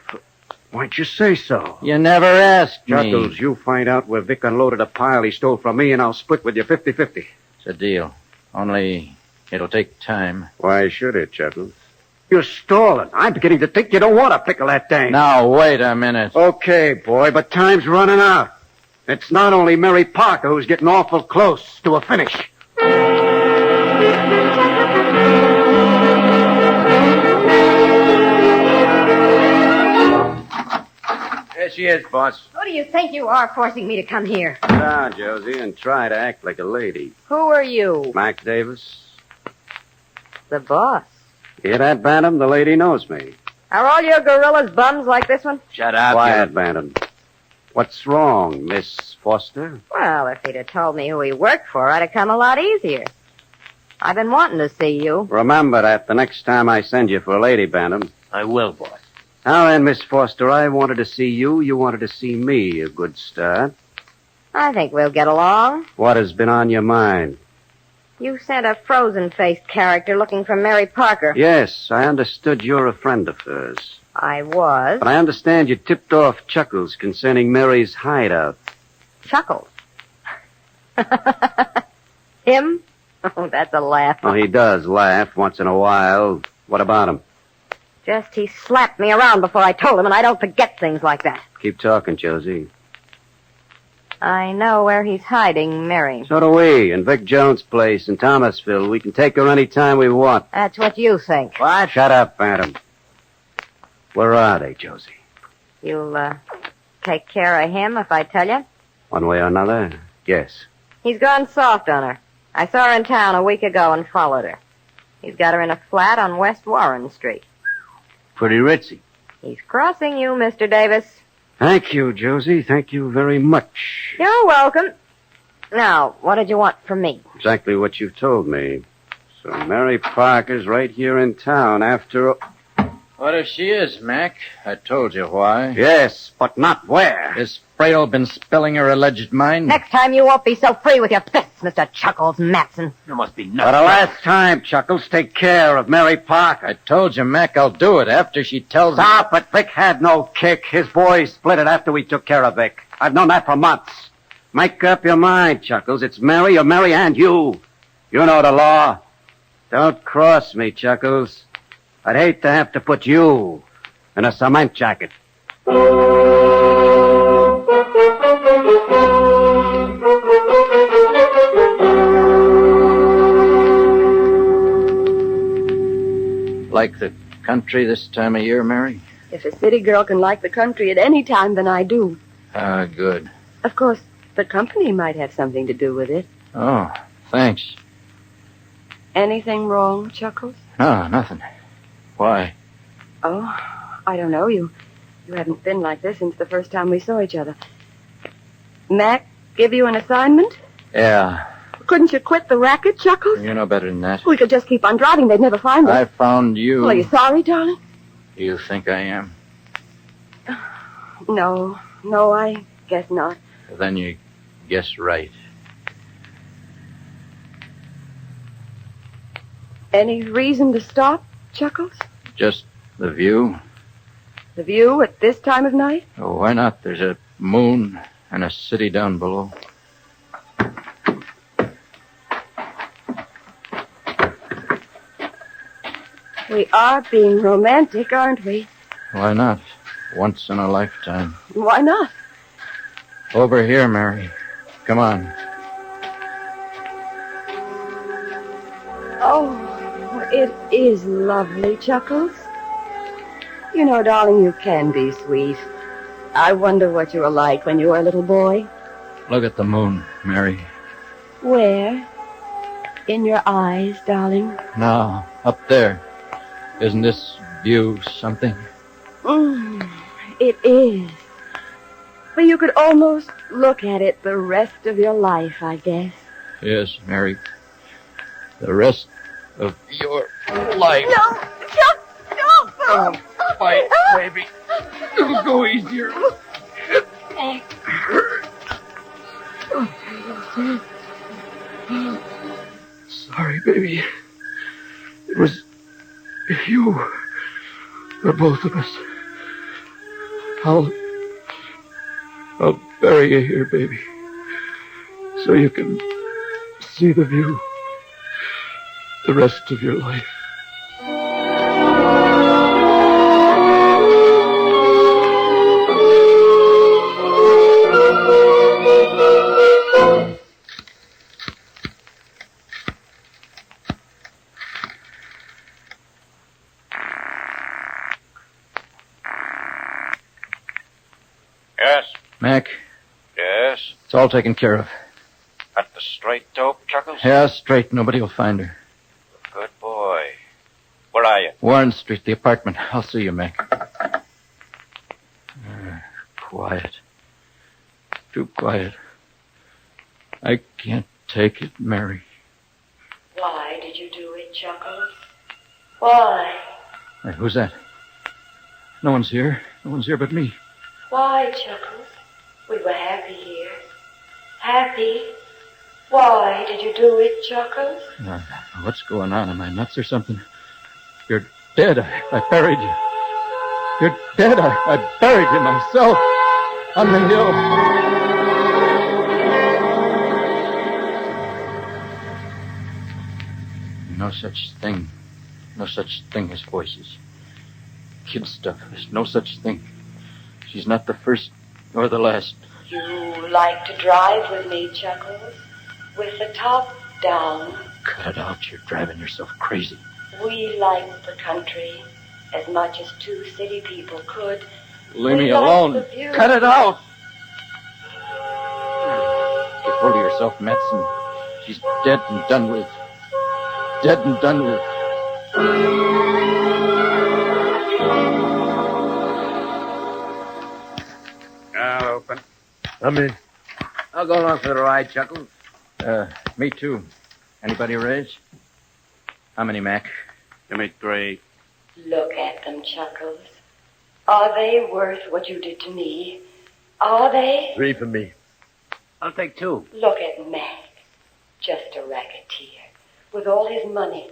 Why'd you say so? You never asked me. Chuckles, you find out where Vic unloaded a pile he stole from me, and I'll split with you 50-50. It's a deal. Only it'll take time. Why should it, Chuckles? You're stalling. I'm beginning to think you don't want to pickle that thing. Now, wait a minute. Okay, boy, but time's running out. It's not only Mary Parker who's getting awful close to a finish. There she is, boss. Who do you think you are forcing me to come here? Sit down, Josie, and try to act like a lady. Who are you? Mac Davis. The boss. Hear that, Bantam? The lady knows me. Are all your gorillas bums like this one? Shut up. Quiet, Bantam. What's wrong, Miss Foster? Well, if he'd have told me who he worked for, I'd have come a lot easier. I've been wanting to see you. Remember that the next time I send you for a lady, Bantam. I will, boss. Now then, Miss Foster, I wanted to see you. You wanted to see me. A good start. I think we'll get along. What has been on your mind? You sent a frozen-faced character looking for Mary Parker. Yes, I understood you're a friend of hers. I was. But I understand you tipped off Chuckles concerning Mary's hideout. Chuckles? Him? Oh, that's a laugh. Oh, he does laugh once in a while. What about him? Just he slapped me around before I told him, and I don't forget things like that. Keep talking, Josie. I know where he's hiding Mary. So do we, in Vic Jones' place in Thomasville. We can take her any time we want. That's what you think. What? Shut up, Bantam. Where are they, Josie? You'll, take care of him if I tell you? One way or another? Yes. He's gone soft on her. I saw her in town a week ago and followed her. He's got her in a flat on West Warren Street. Pretty ritzy. He's crossing you, Mr. Davis. Thank you, Josie. Thank you very much. You're welcome. Now, what did you want from me? Exactly what you've told me. So Mary Parker's right here in town after... What if she is, Mac? I told you why. Yes, but not where. Has Fredo been spilling her alleged mind? Next time you won't be so free with your fists, Mr. Chuckles Matson. There must be For nothing. the last time, Chuckles, take care of Mary Parker. I told you, Mac, I'll do it after she tells me. Stop it. Vic had no kick. His boys split it after we took care of Vic. I've known that for months. Make up your mind, Chuckles. It's Mary or Mary and you. You know the law. Don't cross me, Chuckles. I'd hate to have to put you in a cement jacket. Like the country this time of year, Mary? If a city girl can like the country at any time, then I do. Ah, good. Of course, the company might have something to do with it. Oh, thanks. Anything wrong, Chuckles? No, nothing. Why? Oh, I don't know. You haven't been like this since the first time we saw each other. Mac give you an assignment? Yeah, Couldn't you quit the racket, Chuckles? you know better than that. We could just keep on driving. They'd never find us. I found you. Well, are you sorry, darling? You think I am? No, I guess not. Then you guess right. Any reason to stop, Chuckles? Just the view. The view at this time of night? Oh, why not? There's a moon and a city down below. We are being romantic, aren't we? Why not? Once in a lifetime. Why not? Over here, Mary. Come on. Oh, it is lovely, Chuckles. You know, darling, you can be sweet. I wonder what you were like when you were a little boy. Look at the moon, Mary. Where? In your eyes, darling. Now, up there. Isn't this view something? It is. But you could almost look at it the rest of your life, I guess. Yes, Mary. The rest of your life. No, Chuck, no! Oh, fight, baby. It'll go easier. It won't hurt. Sorry, baby. It was you, or both of us. I'll bury you here, baby, so you can see the view the rest of your life. Yes? Mac, Yes? it's all taken care of. Got the straight dope, Chuckles? Yeah, straight. Nobody will find her. Good boy. Where are you? Warren Street, the apartment. I'll see you, Mac. Quiet. Too quiet. I can't take it, Mary. Why did you do it, Chuckles? Why? Hey, who's that? No one's here. No one's here but me. Why, Chuckles? We were happy here. Happy? Why did you do it, Chuckles? What's going on? Am I nuts or something? You're dead. I buried you. You're dead. I buried you myself on the hill. No such thing. No such thing as voices. Kid stuff. There's no such thing. She's not the first nor the last. You like to drive with me, Chuckles? With the top down. Cut it out. You're driving yourself crazy. We like the country as much as two city people could. Leave me We like alone. the view. Cut it out. Get hold of yourself, Matson. She's dead and done with. Dead and done with. I'll open. I'm in. I'll go along for the ride, Chuckles. Me too. Anybody raise? How many, Mac? Give me 3. Look at them, Chuckles. Are they worth what you did to me? Are they? 3 for me. I'll take 2. Look at Mac. Just a racketeer. With all his money.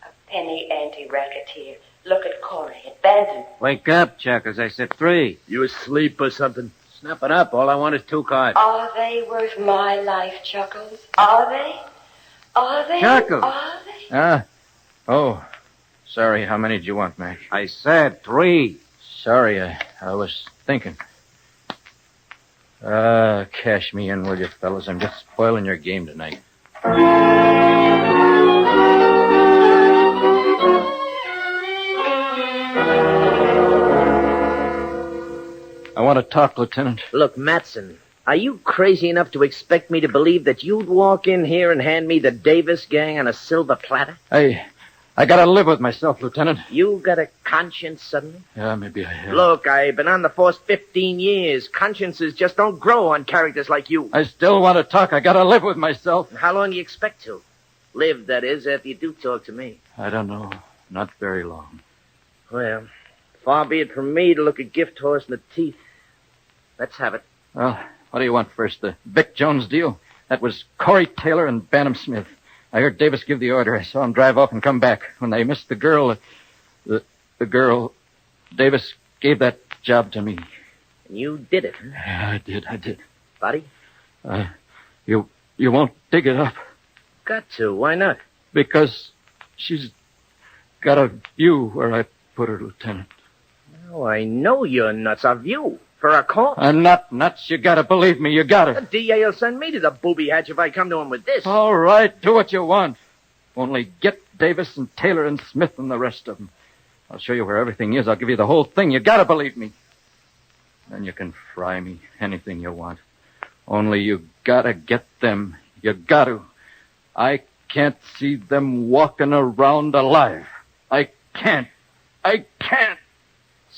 A penny anti-racketeer. Look at Corey, at Banton. Wake up, Chuckles. I said 3. You asleep or something? Snap it up. All I want is 2 cards. Are they worth my life, Chuckles? Are they? Are they? Chuckles. Are they? Oh. Sorry, how many did you want, Mac? I said 3. Sorry, I was thinking. Cash me in, will you, fellas? I'm just spoiling your game tonight. I want to talk, Lieutenant. Look, Matson, are you crazy enough to expect me to believe that you'd walk in here and hand me the Davis gang on a silver platter? I gotta live with myself, Lieutenant. You got a conscience suddenly? Yeah, maybe I have. Look, I've been on the force 15 years. Consciences just don't grow on characters like you. I still want to talk. I gotta live with myself. How long do you expect to? Live, that is, after you do talk to me. I don't know. Not very long. Well, far be it from me to look a gift horse in the teeth. Let's have it. Well, what do you want first? The Vic Jones deal? That was Corey Taylor and Bantam Smith. I heard Davis give the order. I saw him drive off and come back. When they missed the girl, the girl, Davis gave that job to me. And you did it, huh? Yeah, I did. Buddy? You won't dig it up. Got to. Why not? Because she's got a view where I put her, Lieutenant. Oh, I know you're nuts. A view. For a call? I'm not nuts. You gotta believe me. You gotta. The DA will send me to the booby hatch if I come to him with this. All right. Do what you want. Only get Davis and Taylor and Smith and the rest of them. I'll show you where everything is. I'll give you the whole thing. You gotta believe me. Then you can fry me anything you want. Only you gotta get them. You gotta. I can't see them walking around alive. I can't.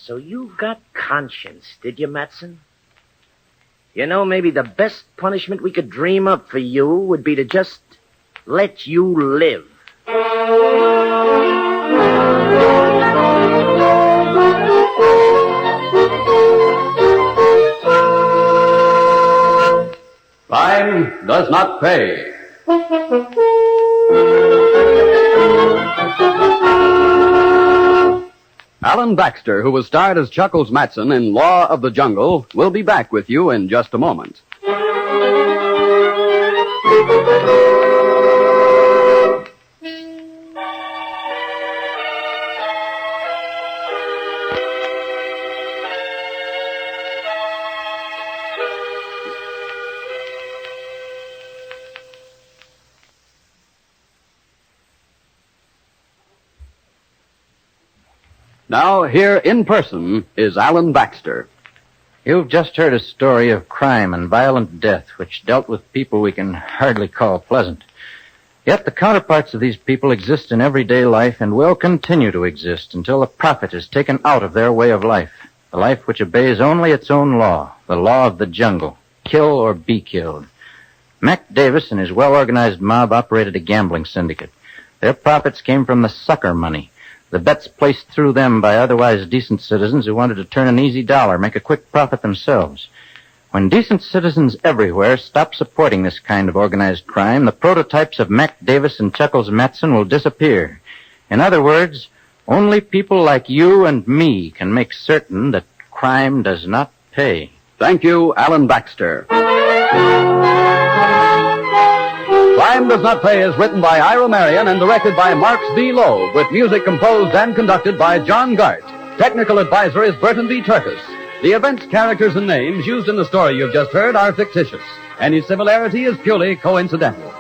So you got conscience, did you, Matson? You know, maybe the best punishment we could dream up for you would be to just let you live. Crime does not pay. Alan Baxter, who was starred as Chuckles Matson in Law of the Jungle, will be back with you in just a moment. Now, here in person is Alan Baxter. You've just heard a story of crime and violent death, which dealt with people we can hardly call pleasant. Yet the counterparts of these people exist in everyday life and will continue to exist until the profit is taken out of their way of life, the life which obeys only its own law, the law of the jungle, kill or be killed. Mac Davis and his well-organized mob operated a gambling syndicate. Their profits came from the sucker money, the bets placed through them by otherwise decent citizens who wanted to turn an easy dollar, make a quick profit themselves. When decent citizens everywhere stop supporting this kind of organized crime, the prototypes of Mac Davis and Chuckles Matson will disappear. In other words, only people like you and me can make certain that crime does not pay. Thank you, Alan Baxter. Crime Does Not Pay is written by Ira Marion and directed by Marks V. Loeb, with music composed and conducted by John Gart. Technical advisor is Burton B. Turkis. The events, characters, and names used in the story you've just heard are fictitious. Any similarity is purely coincidental.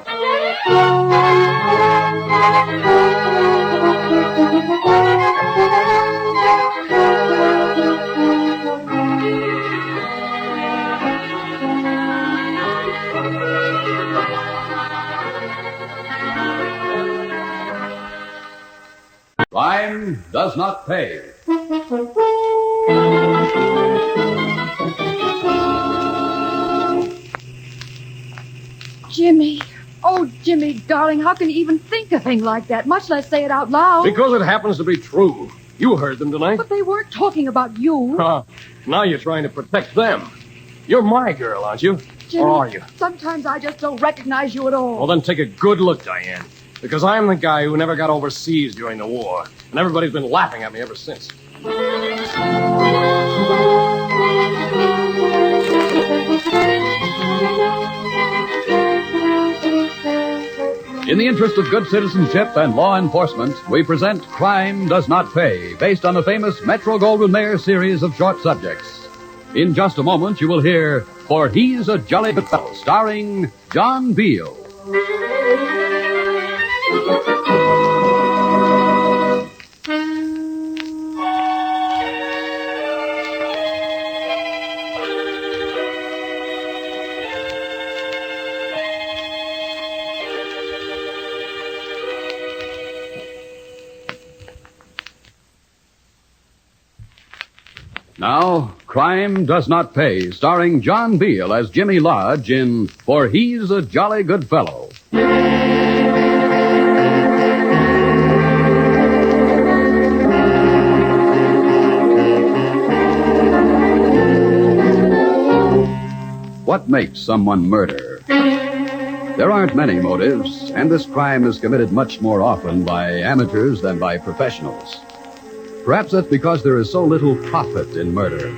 Crime Does Not Pay. Jimmy. Oh, Jimmy, darling, how can you even think a thing like that, much less say it out loud? Because it happens to be true. You heard them tonight. But they weren't talking about you. Now you're trying to protect them. You're my girl, aren't you? Jimmy, or are you? Sometimes I just don't recognize you at all. Well, then take a good look, Diane. Because I'm the guy who never got overseas during the war. And everybody's been laughing at me ever since. In the interest of good citizenship and law enforcement, we present Crime Does Not Pay, based on the famous Metro-Goldwyn-Mayer series of short subjects. In just a moment, you will hear For He's a Jolly Good Fellow, starring John Beale. Now, Crime Does Not Pay, starring John Beale as Jimmy Lodge in For He's a Jolly Good Fellow. What makes someone murder? There aren't many motives, and this crime is committed much more often by amateurs than by professionals. Perhaps that's because there is so little profit in murder.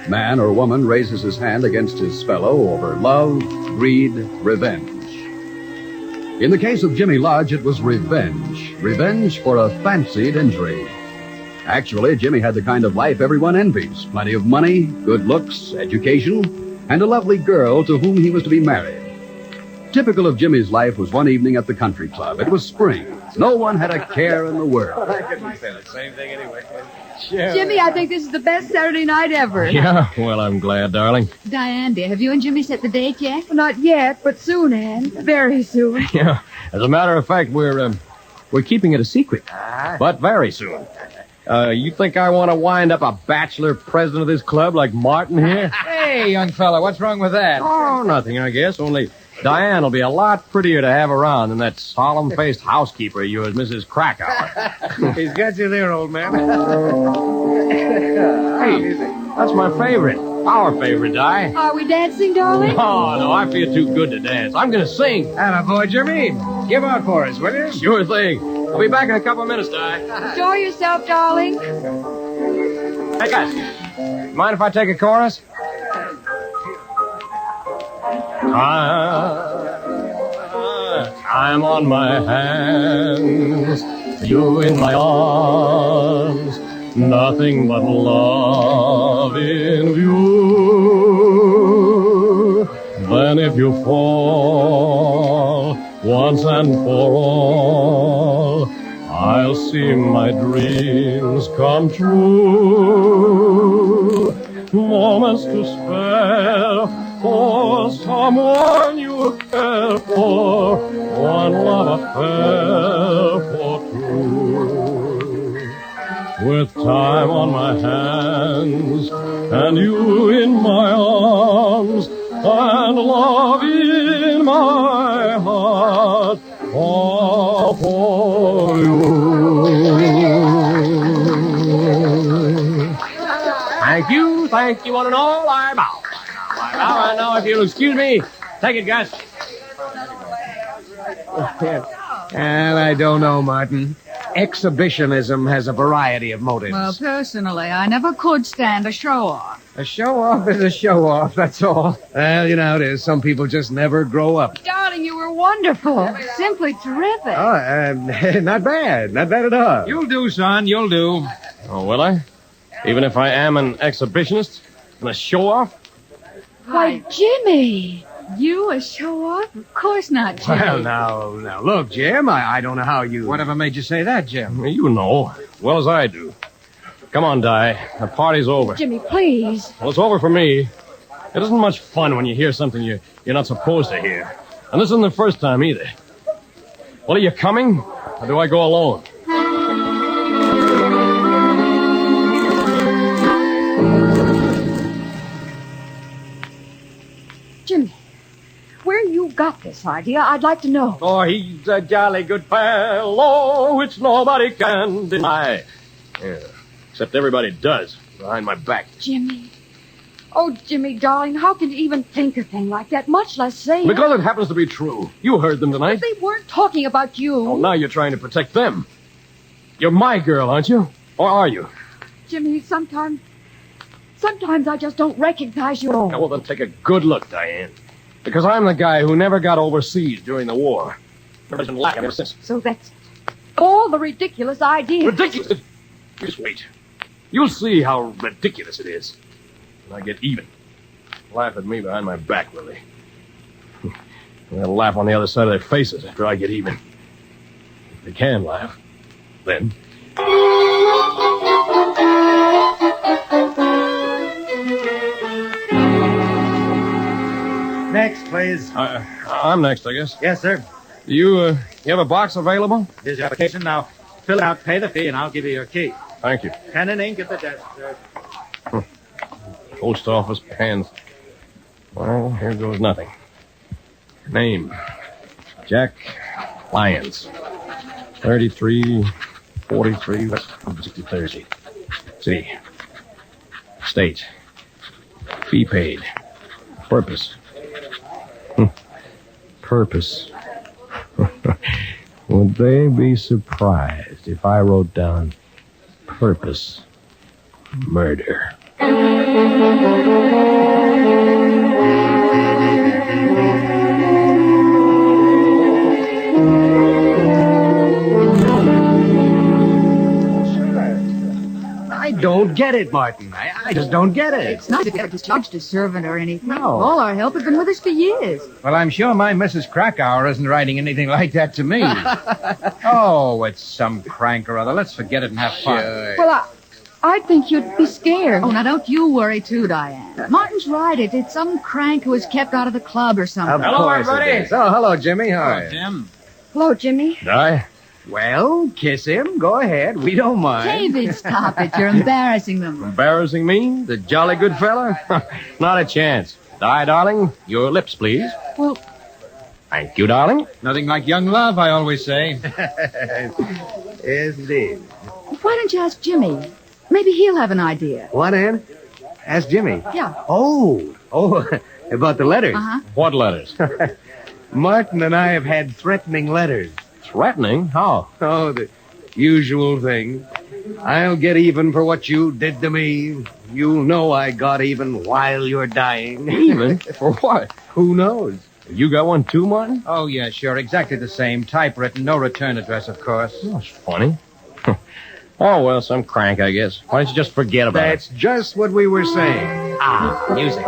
Man or woman raises his hand against his fellow over love, greed, revenge. In the case of Jimmy Lodge, it was revenge. Revenge for a fancied injury. Actually, Jimmy had the kind of life everyone envies. Plenty of money, good looks, education, and a lovely girl to whom he was to be married. Typical of Jimmy's life was one evening at the country club. It was spring. No one had a care in the world. I couldn't say the same thing anyway. Jimmy, I think this is the best Saturday night ever. Yeah, well, I'm glad, darling. Diane, dear, have you and Jimmy set the date yet? Well, not yet, but soon, Anne. Very soon. Yeah, as a matter of fact, we're keeping it a secret, but very soon. You think I want to wind up a bachelor president of this club like Martin here? Hey, young fella, what's wrong with that? Oh, nothing, I guess. Only Diane will be a lot prettier to have around than that solemn-faced housekeeper of yours, Mrs. Krakauer. He's got you there, old man. Hey, that's my favorite. Our favorite, Di. Are we dancing, darling? Oh, no, I feel too good to dance. I'm going to sing. Atta boy, Jimmy. Give out for us, will you? Sure thing. I'll be back in a couple of minutes, Di. Enjoy yourself, darling. Hey, guys. Mind if I take a chorus? I'm on my hands, you in my arms, nothing but love in view. Then if you fall once and for all, I'll see my dreams come true. Moments to spare for someone you care for, one love affair for two. With time on my hands and you in my arms and love in my heart, all for you. Thank you, one and all. I bow. And now, if you'll excuse me, take it, Gus. And I don't know, Martin. Exhibitionism has a variety of motives. Well, personally, I never could stand a show-off. A show-off is a show-off, that's all. Well, you know how it is. Some people just never grow up. Darling, you were wonderful. Simply terrific. Oh, not bad. Not bad at all. You'll do, son. You'll do. Oh, will I? Even if I am an exhibitionist and a show-off? Why, Jimmy, you a show-off? Of course not, Jimmy. Well, now, look, Jim, I don't know how you... Whatever made you say that, Jim? You know, as well as I do. Come on, Di. The party's over. Jimmy, please. Well, it's over for me. It isn't much fun when you hear something you're not supposed to hear. And this isn't the first time either. Well, are you coming, or do I go alone? Jimmy, where you got this idea, I'd like to know. Oh, he's a jolly good fellow, which nobody can deny. Yeah, except everybody does, behind my back. Jimmy. Oh, Jimmy, darling, how can you even think a thing like that, much less say it? Because it happens to be true. You heard them tonight. But they weren't talking about you. Oh, now you're trying to protect them. You're my girl, aren't you? Or are you? Jimmy, sometimes I just don't recognize you. Now, well, then take a good look, Diane. Because I'm the guy who never got overseas during the war. There's been lack ever since. So that's all the ridiculous ideas. Ridiculous? Just wait. You'll see how ridiculous it is. When I get even. Laugh at me behind my back, will they? They'll laugh on the other side of their faces after I get even. If they can laugh, then... Next, please. I'm next, I guess. Yes, sir. You have a box available? Here's your application. Now, fill it out, pay the fee, and I'll give you your key. Thank you. Pen and ink at the desk, sir. Post office pens. Well, here goes nothing. Name, Jack Lyons. 3343 West 63rd Street. City. State. Fee paid. Purpose. Purpose. Would they be surprised if I wrote down purpose? Murder. I don't get it, Martin. I just don't get it. It's not that they're discharged as servant or anything. No. All our help has been with us for years. Well, I'm sure my Mrs. Krakauer isn't writing anything like that to me. Oh, it's some crank or other. Let's forget it and have fun. Sure. Well, I think you'd be scared. Oh, now don't you worry too, Diane. Martin's right. It's some crank who was kept out of the club or something. Hello, everybody. Oh, hello, Jimmy. Hi. Jim. Hello, Jimmy. Di? Well, kiss him. Go ahead. We don't mind. David, stop it. You're embarrassing them. Embarrassing me? The jolly good fella? Not a chance. Di, darling, your lips, please. Well... Thank you, darling. Nothing like young love, I always say. Yes, indeed. Why don't you ask Jimmy? Maybe he'll have an idea. What, Ann? Ask Jimmy. Yeah. Oh, about the letters. Uh-huh. What letters? Martin and I have had threatening letters. Threatening? How? Oh, the usual thing. I'll get even for what you did to me. You'll know I got even while you're dying. Even? For what? Who knows? You got one too, Martin? Oh, yeah, sure. Exactly the same. Typewritten. No return address, of course. That's funny. Oh, well, some crank, I guess. Why don't you just forget about That's just what we were saying. Ah, music.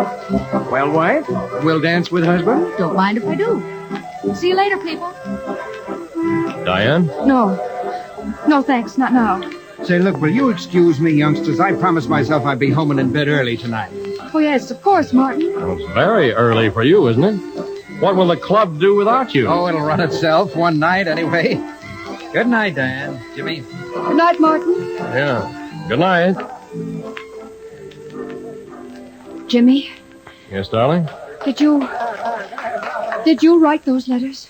Well, wife, we'll dance with husband? Don't mind if I do. See you later, people. it? Diane? No. No, thanks. Not now. Say, look, will you excuse me, youngsters? I promised myself I'd be home and in bed early tonight. Oh, yes, of course, Martin. Well, it's very early for you, isn't it? What will the club do without you? Oh, it'll run itself one night anyway. Good night, Diane. Jimmy. Good night, Martin. Yeah. Good night. Jimmy, Yes, darling? did you write those letters?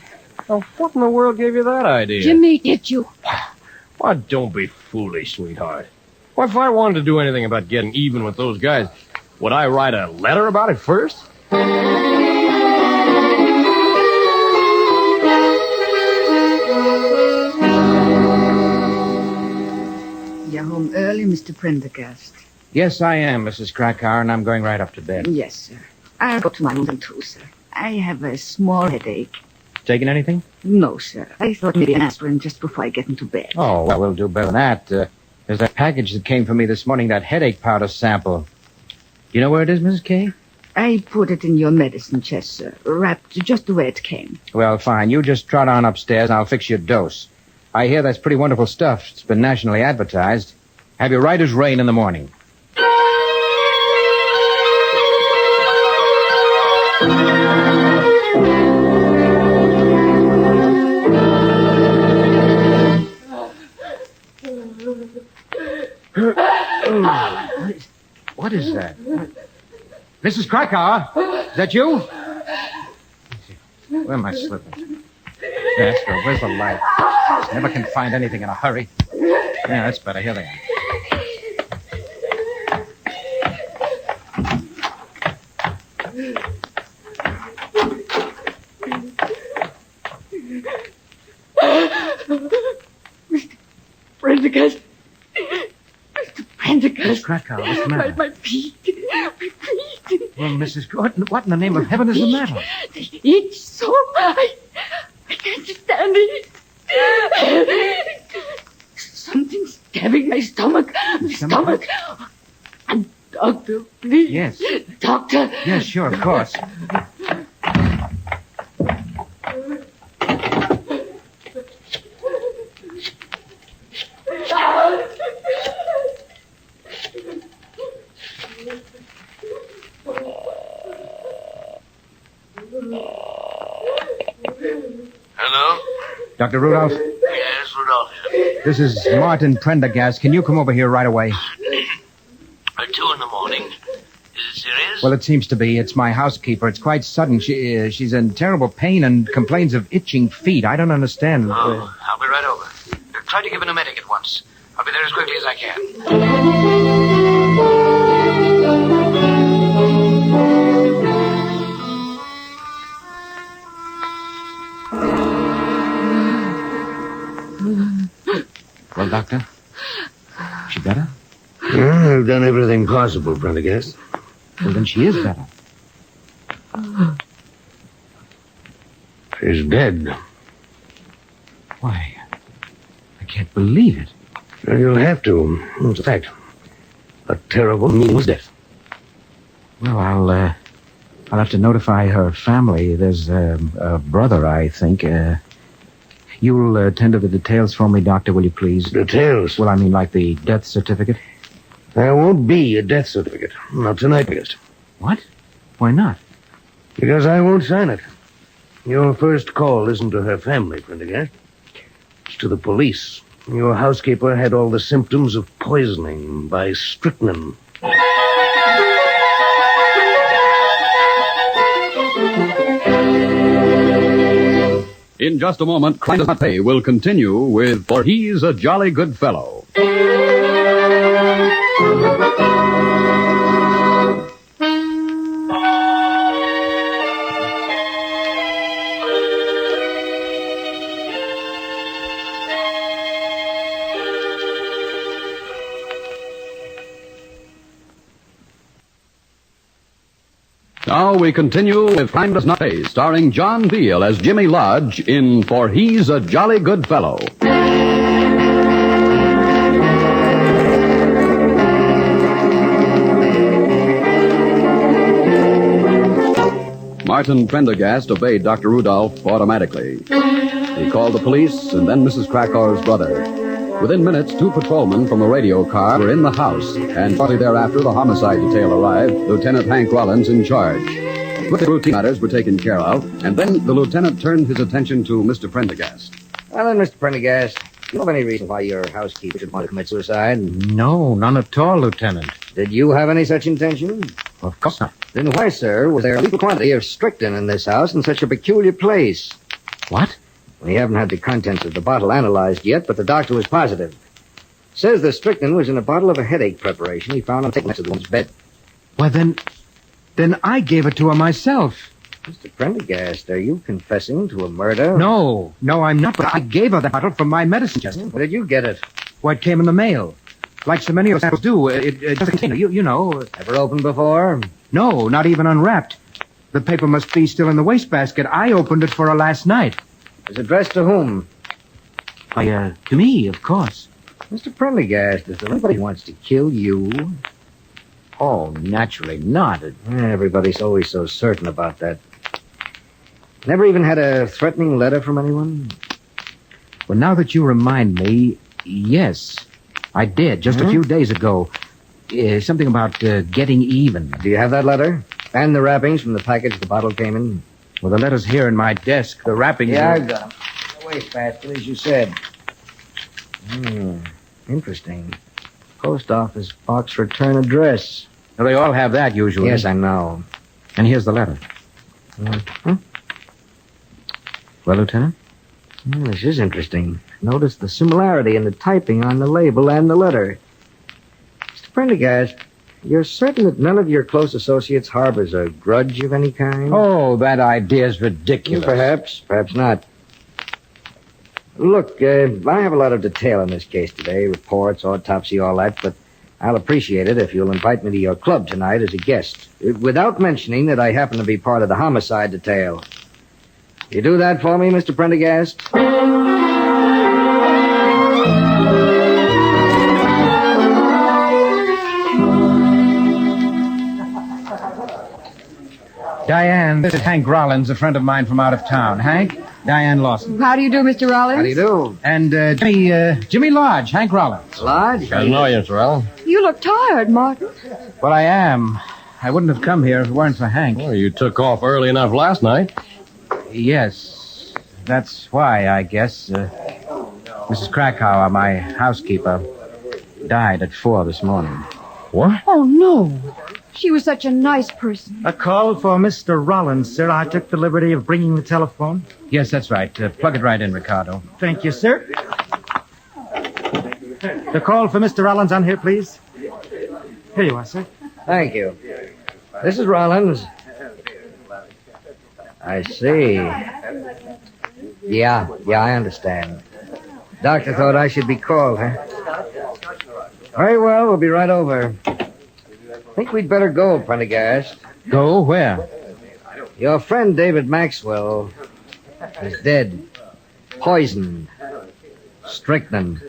Oh, what in the world gave you that idea? Jimmy, did you? Why, don't be foolish, sweetheart. Well, if I wanted to do anything about getting even with those guys, would I write a letter about it first? You're home early, Mr. Prendergast. Yes, I am, Mrs. Krakauer, and I'm going right up to bed. Yes, sir. I'll go to my room too, sir. I have a small headache. Taking anything? No, sir. I thought maybe an aspirin just before I get into bed. Oh, well, we'll do better than that. There's that package that came for me this morning, that headache powder sample. You know where it is, Mrs. K? I put it in your medicine chest, sir. Wrapped just the way it came. Well, fine. You just trot on upstairs, and I'll fix your dose. I hear that's pretty wonderful stuff. It's been nationally advertised. Have you right as rain in the morning. What is that? Mrs. Krakauer, is that you? Where am I slipping? That's good. Where's the light? Never can find anything in a hurry. Yeah, that's better. Here they are. Mr. Prendergast. Mr. Prendergast. Miss Krakauer, what's the matter? My feet. My feet. Well, Mrs. Gordon, what in the name of heaven is the matter? They itch so. I can't stand it. Something's stabbing my stomach. My stomach. Doctor, please. Yes. Doctor. Yes, sure, of course. Hello? Dr. Rudolph, Yes, Rudolph here. this is Martin Prendergast. Can you come over here right away? 2 in the morning. Is it serious? Well, it seems to be. It's my housekeeper. It's quite sudden. She's in terrible pain and complains of itching feet. I don't understand. Oh, I'll be right over. Try to give an emetic at once. I'll be there as quickly as I can. Well, Doctor? She better? I've done everything possible, Prendergast. Well, then she is better. She's dead. Why, I can't believe it. Well, you'll have to. It's a fact. A terrible, meaningless death. Well, I'll have to notify her family. There's a brother, I think. You'll attend to the details for me, Doctor, will you please? Details? Well, I mean like the death certificate. There won't be a death certificate. Not tonight, Prendergast. What? Why not? Because I won't sign it. Your first call isn't to her family, Prendergast. It's to the police. Your housekeeper had all the symptoms of poisoning by strychnine. In just a moment, Crime Does Not Pay will continue with For He's a Jolly Good Fellow. Now we continue with Crime Does Not Pay, starring John Veal as Jimmy Lodge in For He's a Jolly Good Fellow. Martin Prendergast obeyed Dr. Rudolph automatically. He called the police and then Mrs. Krakauer's brother. Within minutes, 2 patrolmen from a radio car were in the house, and shortly thereafter the homicide detail arrived, Lieutenant Hank Rollins in charge. The routine matters were taken care of, and then the lieutenant turned his attention to Mr. Prendergast. Well then, Mr. Prendergast, do you have any reason why your housekeeper should want to commit suicide? No, none at all, Lieutenant. Did you have any such intention? Of course not. Then why, sir, was there a lethal quantity of strychnine in this house in such a peculiar place? What? We haven't had the contents of the bottle analyzed yet, but the doctor was positive. Says the strychnine was in a bottle of a headache preparation he found on the table next to the woman's bed. Well, then I gave it to her myself. Mr. Prendergast, are you confessing to a murder? No, I'm not, but I gave her the bottle from my medicine chest. Where did you get it? Well, it came in the mail. Like so many of samples do. It doesn't contain, you know. Ever opened before? No, not even unwrapped. The paper must be still in the wastebasket. I opened it for her last night. Is it addressed to whom? Why, to me, of course. Mr. Prendergast, is there anybody who wants to kill you? Oh, naturally not. Everybody's always so certain about that. Never even had a threatening letter from anyone? Well, now that you remind me, yes, I did, just a few days ago. Something about getting even. Do you have that letter? And the wrappings from the package the bottle came in? Well, the letter's here in my desk. The wrappings Yeah, are... I got them. Wastebasket, as you said. Interesting. Post office box return address. Well, they all have that, usually. Yes, I know. And here's the letter. Well, Lieutenant? This is interesting. Notice the similarity in the typing on the label and the letter. Mr. Prendergast, you're certain that none of your close associates harbors a grudge of any kind? Oh, that idea's ridiculous. Perhaps not. Look, I have a lot of detail in this case today. Reports, autopsy, all that, but I'll appreciate it if you'll invite me to your club tonight as a guest, without mentioning that I happen to be part of the homicide detail. You do that for me, Mr. Prendergast? Diane, this is Hank Rollins, a friend of mine from out of town. Hank, Diane Lawson. How do you do, Mr. Rollins? How do you do? And Jimmy Lodge, Hank Rollins. Lodge? I know you, Mr. Rollins. You look tired, Martin. Well, I am. I wouldn't have come here if it weren't for Hank. Well, you took off early enough last night. Yes, that's why, I guess. Mrs. Krakauer, my housekeeper, died at 4 this morning. What? Oh, no. She was such a nice person. A call for Mr. Rollins, sir. I took the liberty of bringing the telephone. Yes, that's right. Plug it right in, Ricardo. Thank you, sir. The call for Mr. Rollins on here, please. Here you are, sir. Thank you. This is Rollins. I see. Yeah, I understand. Doctor thought I should be called, huh? Very well, we'll be right over. Think we'd better go, Prendergast. Go where? Your friend David Maxwell is dead. Poisoned. Strychnine.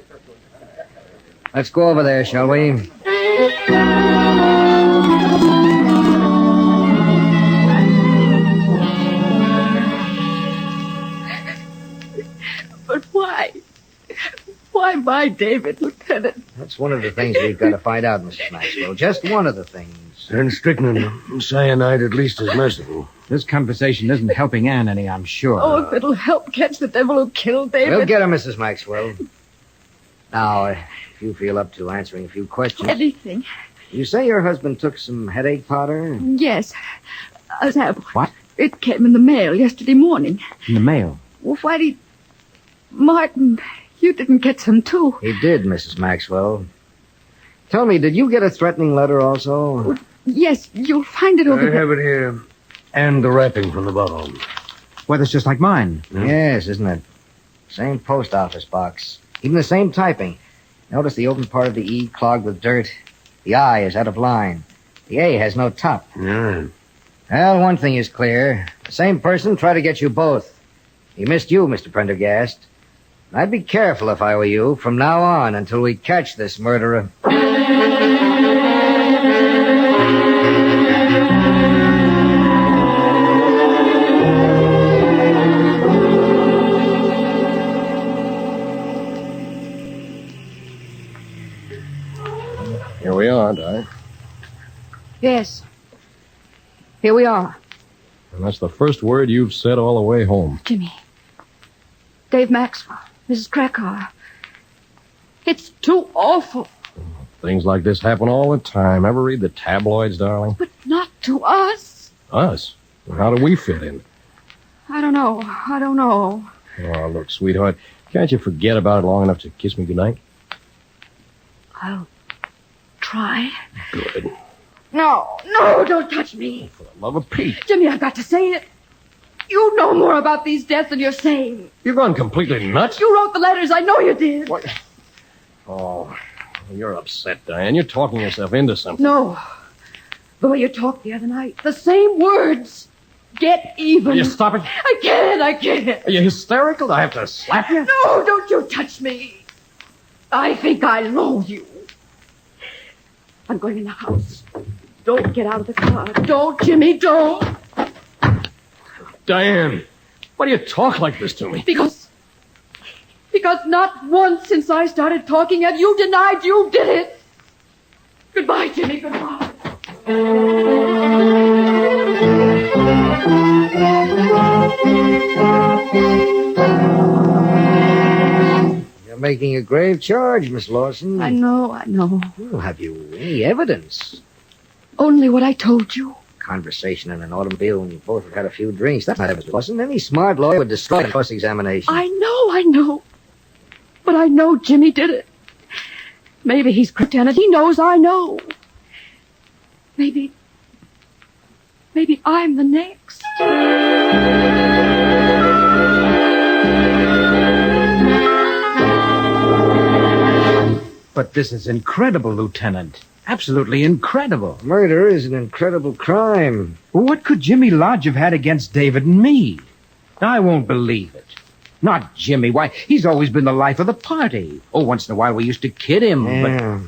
Let's go over there, shall we? But why? Why my David, Lieutenant? That's one of the things we've got to find out, Mrs. Maxwell. Just one of the things. And strychnine, cyanide at least as merciful. This conversation isn't helping Anne any, I'm sure. Oh, if it'll help catch the devil who killed David. We'll get her, Mrs. Maxwell. Now, if you feel up to answering a few questions. Anything. You say your husband took some headache powder? Yes. A sample. What? It came in the mail yesterday morning. In the mail? Well, why did... Martin, you didn't get some, too. He did, Mrs. Maxwell. Tell me, did you get a threatening letter also? Yes, you'll find it over I have it here. And the wrapping from the bottle. Well, that's just like mine. Yes, isn't it? Same post office box. Even the same typing. Notice the open part of the E clogged with dirt. The I is out of line. The A has no top. Yeah. Well, one thing is clear. The same person tried to get you both. He missed you, Mr. Prendergast. I'd be careful if I were you from now on until we catch this murderer. Here we are, Di. Yes. Here we are. And that's the first word you've said all the way home. Jimmy. Dave Maxwell. Mrs. Krakauer. It's too awful. Things like this happen all the time. Ever read the tabloids, darling? But not to us. Us? How do we fit in? I don't know. Oh, look, sweetheart, can't you forget about it long enough to kiss me goodnight? I'll try. Good. No, don't touch me. For the love of Pete. Jimmy, I've got to say it. You know more about these deaths than you're saying. You've gone completely nuts? You wrote the letters. I know you did. What? Oh, you're upset, Diane. You're talking yourself into something. No. The way you talked the other night. The same words. Get even. Will you stop it? I can't. Are you hysterical? Do I have to slap you? No, don't you touch me. I think I loathe you. I'm going in the house. Don't get out of the car. Don't, Jimmy, don't. Diane, why do you talk like this to me? Because not once since I started talking have you denied you did it. Goodbye, Jimmy, goodbye. You're making a grave charge, Miss Lawson. I know. Well, have you any evidence? Only what I told you. Conversation in an automobile when you both have had a few drinks. That's not evidence, Lawson. Any smart lawyer would destroy the cross-examination. I know. But I know Jimmy did it. Maybe he's pretended. He knows I know. Maybe I'm the next. But this is incredible, Lieutenant. Absolutely incredible. Murder is an incredible crime. Well, what could Jimmy Lodge have had against David and me? I won't believe it. Not Jimmy. Why, he's always been the life of the party. Oh, once in a while we used to kid him, Yeah.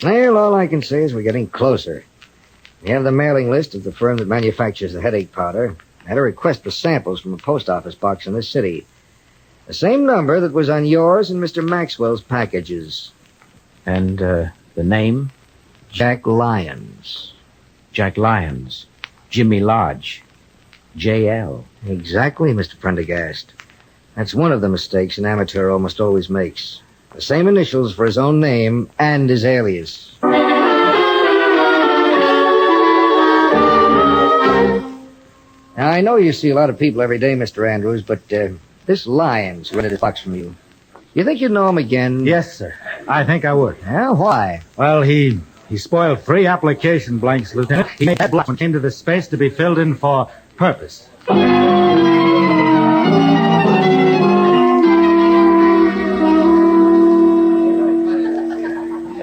Well, all I can say is we're getting closer. We have the mailing list of the firm that manufactures the headache powder. I had a request for samples from a post office box in this city. The same number that was on yours and Mr. Maxwell's packages. And, the name? Jack Lyons. Jack Lyons. Jimmy Lodge. J.L. Exactly, Mr. Prendergast. That's one of the mistakes an amateur almost always makes. The same initials for his own name and his alias. Now, I know you see a lot of people every day, Mr. Andrews, but this Lyons rented this box from you. You think you'd know him again? Yes, sir. I think I would. Yeah, why? Well, he spoiled 3 application blanks, Lieutenant. He made that blank into the space to be filled in for purpose.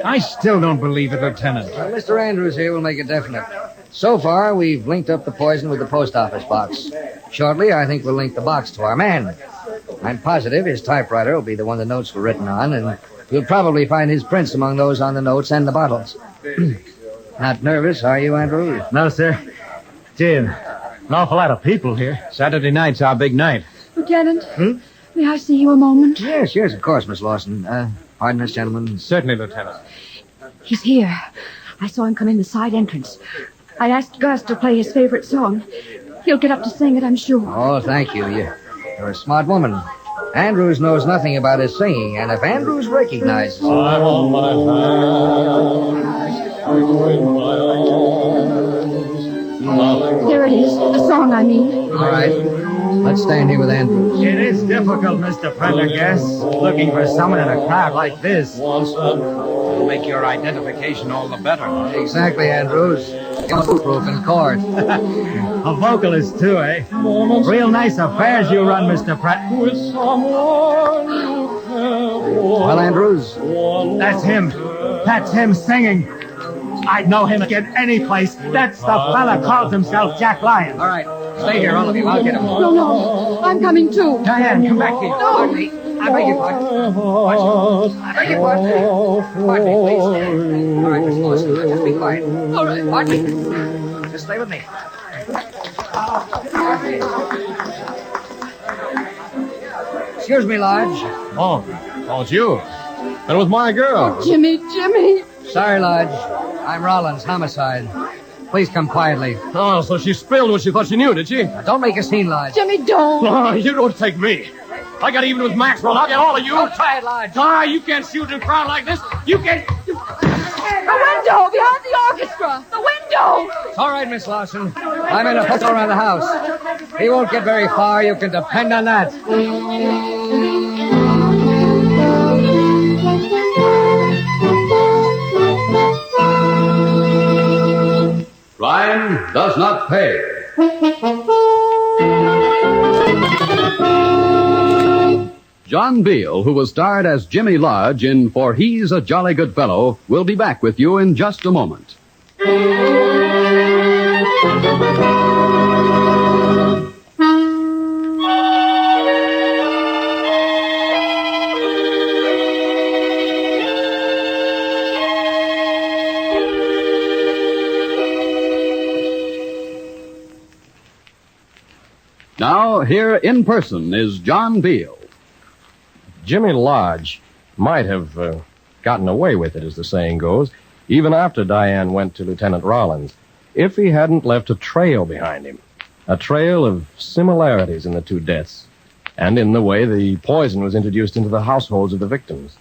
I still don't believe it, Lieutenant. Well, Mr. Andrews here will make it definite. So far, we've linked up the poison with the post office box. Shortly, I think we'll link the box to our man. I'm positive his typewriter will be the one the notes were written on, and you'll probably find his prints among those on the notes and the bottles. Not nervous, are you, Andrews? No, sir. Gee, an awful lot of people here. Saturday night's our big night. Lieutenant, may I see you a moment? Yes, of course, Miss Lawson. Pardon us, gentlemen. Certainly, Lieutenant. He's here. I saw him come in the side entrance. I asked Gus to play his favorite song. He'll get up to sing it, I'm sure. Oh, thank you. You're a smart woman. Andrews knows nothing about his singing, and if Andrews recognizes him... I'm on my hands. There it is. The song, I mean. All right. Let's stand here with Andrews. It is difficult, Mr. Prendergast, looking for someone in a crowd like this. It'll make your identification all the better. Exactly, Andrews. Proof in court. A vocalist, too, eh? Real nice affairs you run, Mr. Pratt. Well, Andrews? That's him. That's him singing. I'd know him again any place. That's the fella calls himself Jack Lyons. All right. Stay here, all of you. I'll get him. No. I'm coming too. Diane, come back here. Pardon me. I beg your pardon. I beg your pardon. Pardon me, please. All right, Miss Lewis. Just be quiet. All right. Pardon me. Just stay with me. Excuse me, Lodge. Oh, it's you. That was my girl. Jimmy. Sorry, Lodge. I'm Rollins, homicide. Please come quietly. Oh, so she spilled what she thought she knew, did she? Don't make a scene, Lodge. Jimmy, don't. Oh, you don't take me. I got even with Maxwell. I'll get all of you. Don't try it, Lodge. You can't shoot in a crowd like this. You can't... The window behind the orchestra. The window. It's all right, Miss Lawson. I'm in a hustle around the house. He won't get very far. You can depend on that. Crime does not pay. John Beale, who was starred as Jimmy Lodge in For He's a Jolly Good Fellow, will be back with you in just a moment. Now, here in person is John Beale. Jimmy Lodge might have gotten away with it, as the saying goes, even after Diane went to Lieutenant Rollins, if he hadn't left a trail behind him. A trail of similarities in the two deaths, and in the way the poison was introduced into the households of the victims.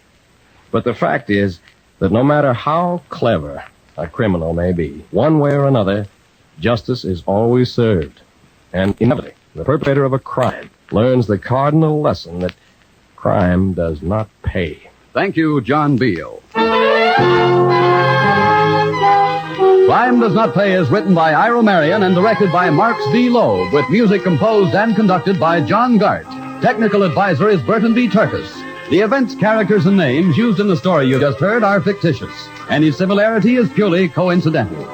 But the fact is that no matter how clever a criminal may be, one way or another, justice is always served. And inevitably, the perpetrator of a crime learns the cardinal lesson that crime does not pay. Thank you, John Beale. Crime Does Not Pay is written by Ira Marion and directed by Marks V. Loeb, with music composed and conducted by John Gart. Technical advisor is Burton B. Turkis. The events, characters, and names used in the story you just heard are fictitious. Any similarity is purely coincidental.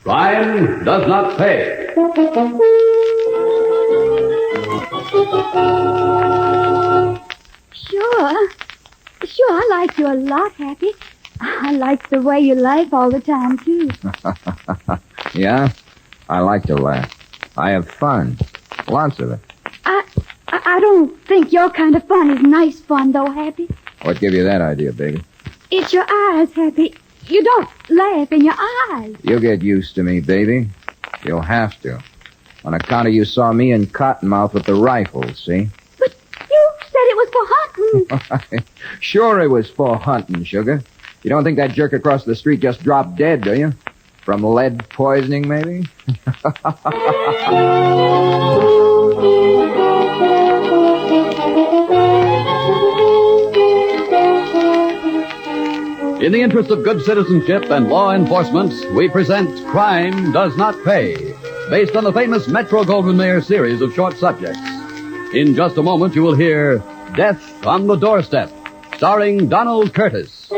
Crime does not pay. Sure, I like you a lot, Happy. I like the way you laugh all the time, too. Yeah? I like to laugh. I have fun. Lots of it. I don't think your kind of fun is nice fun, though, Happy. What gave you that idea, baby? It's your eyes, Happy. You don't laugh in your eyes. You'll get used to me, baby. You'll have to. On account of you saw me in Cottonmouth with the rifle, see? But you said it was for hunting. Sure it was for hunting, sugar. You don't think that jerk across the street just dropped dead, do you? From lead poisoning, maybe? In the interest of good citizenship and law enforcement, we present Crime Does Not Pay, based on the famous Metro-Goldwyn-Mayer series of short subjects. In just a moment, you will hear Death on the Doorstep, starring Donald Curtis.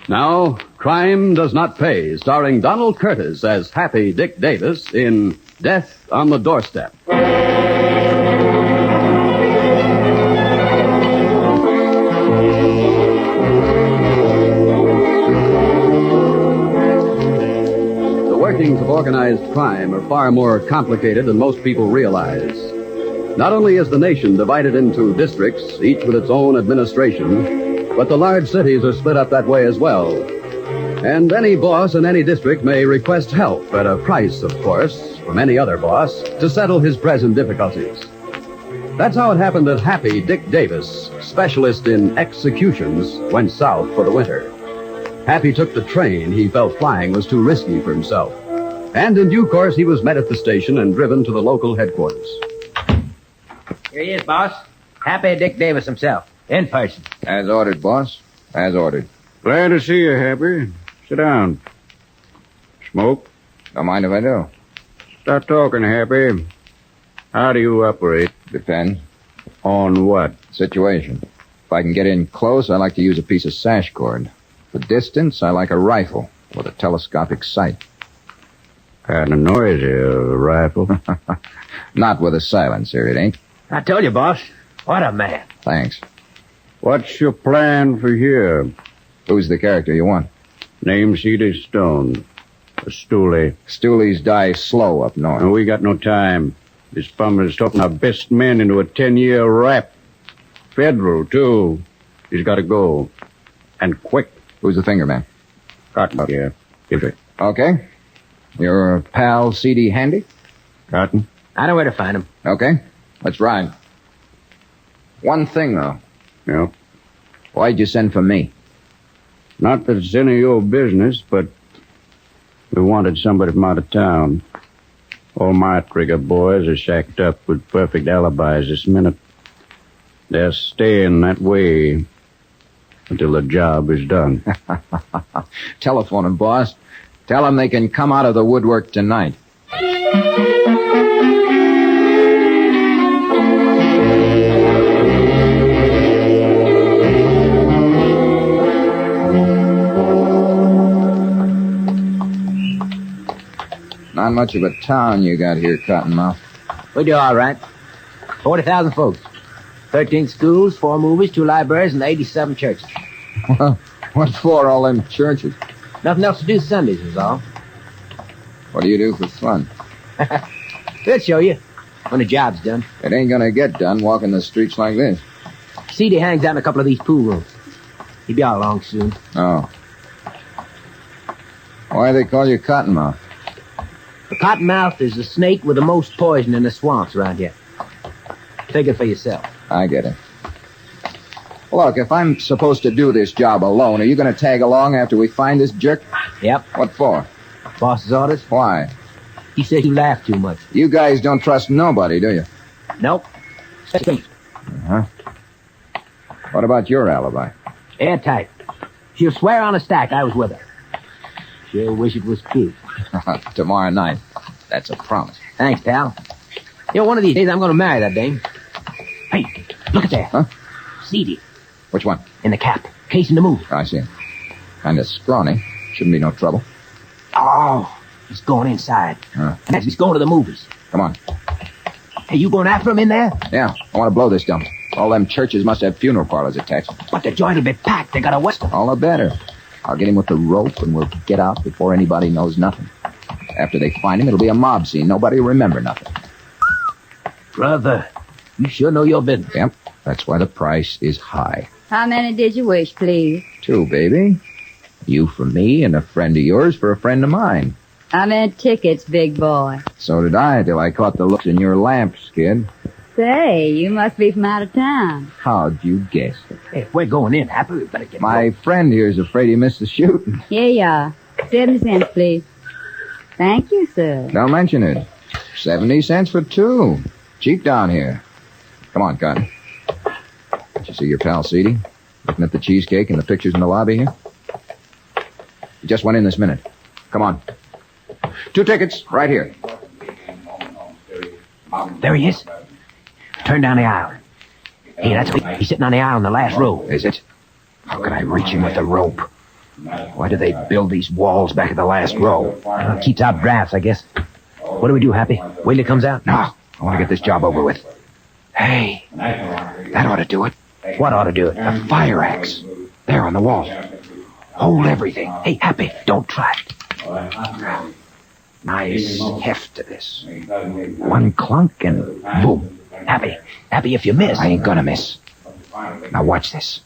Now, Crime Does Not Pay, starring Donald Curtis as Happy Dick Davis in Death on the Doorstep. The workings of organized crime are far more complicated than most people realize. Not only is the nation divided into districts, each with its own administration, but the large cities are split up that way as well. And any boss in any district may request help at a price, of course, from any other boss to settle his present difficulties. That's how it happened that Happy Dick Davis, specialist in executions, went south for the winter. Happy took the train he felt flying was too risky for himself. And in due course, he was met at the station and driven to the local headquarters. Here he is, boss. Happy Dick Davis himself, in person. As ordered, boss. As ordered. Glad to see you, Happy. Sit down. Smoke? Don't mind if I do. Start talking, Happy. How do you operate? Depends. On what? Situation. If I can get in close, I like to use a piece of sash cord. For distance, I like a rifle with a telescopic sight. Kind of noisy, a rifle. Not with a silencer, it ain't. I told you, boss. What a man. Thanks. What's your plan for here? Who's the character you want? Name C.D. Stone. A stoolie. Stoolies die slow up north. And we got no time. This bum is talking our best men into a 10-year rap. Federal, too. He's got to go. And quick. Who's the finger man? Cotton here. Give it. Okay. Your pal C.D. handy? Cotton? I know where to find him. Okay. Let's ride. One thing, though. Yep. Why'd you send for me? Not that it's any of your business, but we wanted somebody from out of town. All my trigger boys are shacked up with perfect alibis this minute. They're staying that way until the job is done. Telephone him, boss. Tell them they can come out of the woodwork tonight. Not much of a town you got here, Cottonmouth. We do all right. 40,000 folks. 13 schools, 4 movies, 2 libraries, and 87 churches. Well, what for, all them churches? Nothing else to do Sundays is all. What do you do for fun? We'll show you when the job's done. It ain't gonna get done walking the streets like this. C.D. hangs out in a couple of these pool rooms. He'll be out along soon. Oh. Why they call you Cottonmouth? The cottonmouth is the snake with the most poison in the swamps around here. Take it for yourself. I get it. Look, if I'm supposed to do this job alone, are you going to tag along after we find this jerk? Yep. What for? Boss's orders. Why? He said you laugh too much. You guys don't trust nobody, do you? Nope. Uh-huh. What about your alibi? Airtight. She'll swear on a stack I was with her. She'll wish it was true. Tomorrow night. That's a promise. Thanks, pal. You know, one of these days I'm going to marry that dame. Hey, look at there. Huh? C.D. Which one? In the cap. Casing the move. I see. Kind of scrawny. Shouldn't be no trouble. Oh, he's going inside. And that's he's going to the movies. Come on. Hey, you going after him in there? Yeah, I want to blow this dump. All them churches must have funeral parlors attached. But the joint will be packed. They got a western. All the better. I'll get him with the rope, and we'll get out before anybody knows nothing. After they find him, it'll be a mob scene. Nobody will remember nothing. Brother, you sure know your business. Yep, that's why the price is high. How many did you wish, please? 2, baby. You for me, and a friend of yours for a friend of mine. I meant tickets, big boy. So did I, till I caught the looks in your lamps, kid. Say, you must be from out of town. How'd you guess? Hey, if we're going in, Happy, we better get My friend here's afraid he missed the shooting. Here you are. 70 cents, please. Thank you, sir. Don't mention it. 70 cents for 2. Cheap down here. Come on, Cotton. Did you see your pal C.D.? Looking at the cheesecake and the pictures in the lobby here? He just went in this minute. Come on. 2 tickets, right here. There he is. Turn down the aisle. Hey, that's he's sitting on the aisle in the last row. Is it? How could I reach him with the rope? Why do they build these walls back at the last row? Keeps out drafts, I guess. What do we do, Happy? Wait till he comes out? No, I want to get this job over with. Hey, that ought to do it. What ought to do it? A fire axe. There on the wall. Hold everything. Hey, Happy, don't try it. Nice heft to this. One clunk and boom. Happy, if you miss. I ain't gonna miss. Now watch this.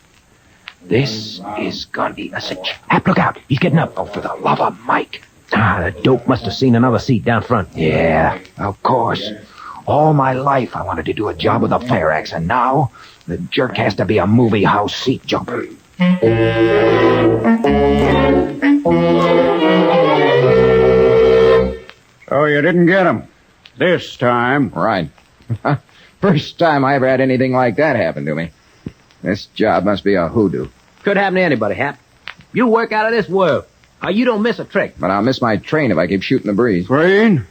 This is gonna be a cinch. Hap, look out. He's getting up. Oh, for the love of Mike. The dope must have seen another seat down front. Yeah, of course. All my life I wanted to do a job with a fire axe, and now the jerk has to be a movie house seat jumper. Oh, you didn't get him. This time. Right. First time I ever had anything like that happen to me. This job must be a hoodoo. Could happen to anybody, Hap. You work out of this world. You don't miss a trick. But I'll miss my train if I keep shooting the breeze. Train?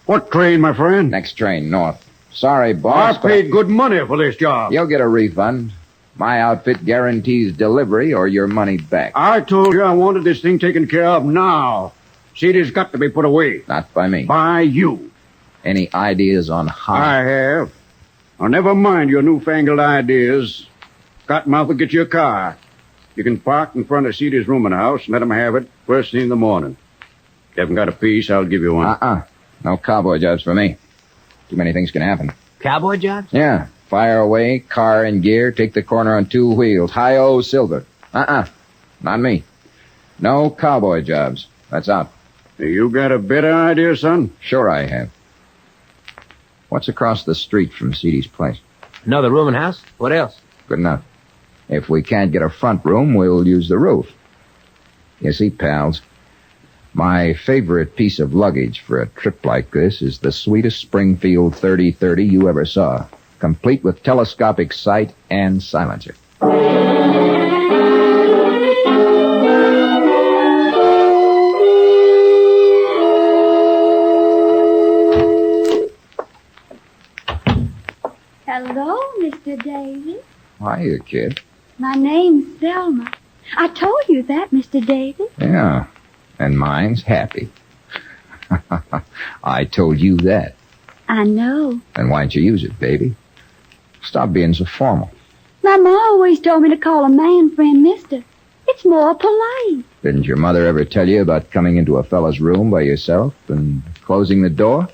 What train, my friend? Next train, north. Sorry, boss. I paid good money for this job. You'll get a refund. My outfit guarantees delivery or your money back. I told you I wanted this thing taken care of now. CD's got to be put away. Not by me. By you. Any ideas on how? I have. Now, never mind your newfangled ideas. Cottonmouth will get you a car. You can park in front of CD's rooming house and let him have it first thing in the morning. If you haven't got a piece, I'll give you one. No cowboy jobs for me. Too many things can happen. Cowboy jobs? Yeah. Fire away, car and gear, take the corner on 2 wheels. Hi-oh, silver. Not me. No cowboy jobs. That's out. You got a better idea, son? Sure I have. What's across the street from CD's place? Another rooming house? What else? Good enough. If we can't get a front room, we'll use the roof. You see, pals, my favorite piece of luggage for a trip like this is the sweetest Springfield 3030 you ever saw, complete with telescopic sight and silencer. Hello, Mr. Davis. Hiya, kid. My name's Selma. I told you that, Mr. Davis. Yeah, and mine's Happy. I told you that. I know. Then why don't you use it, baby? Stop being so formal. My ma always told me to call a man friend Mister. It's more polite. Didn't your mother ever tell you about coming into a fella's room by yourself and closing the door?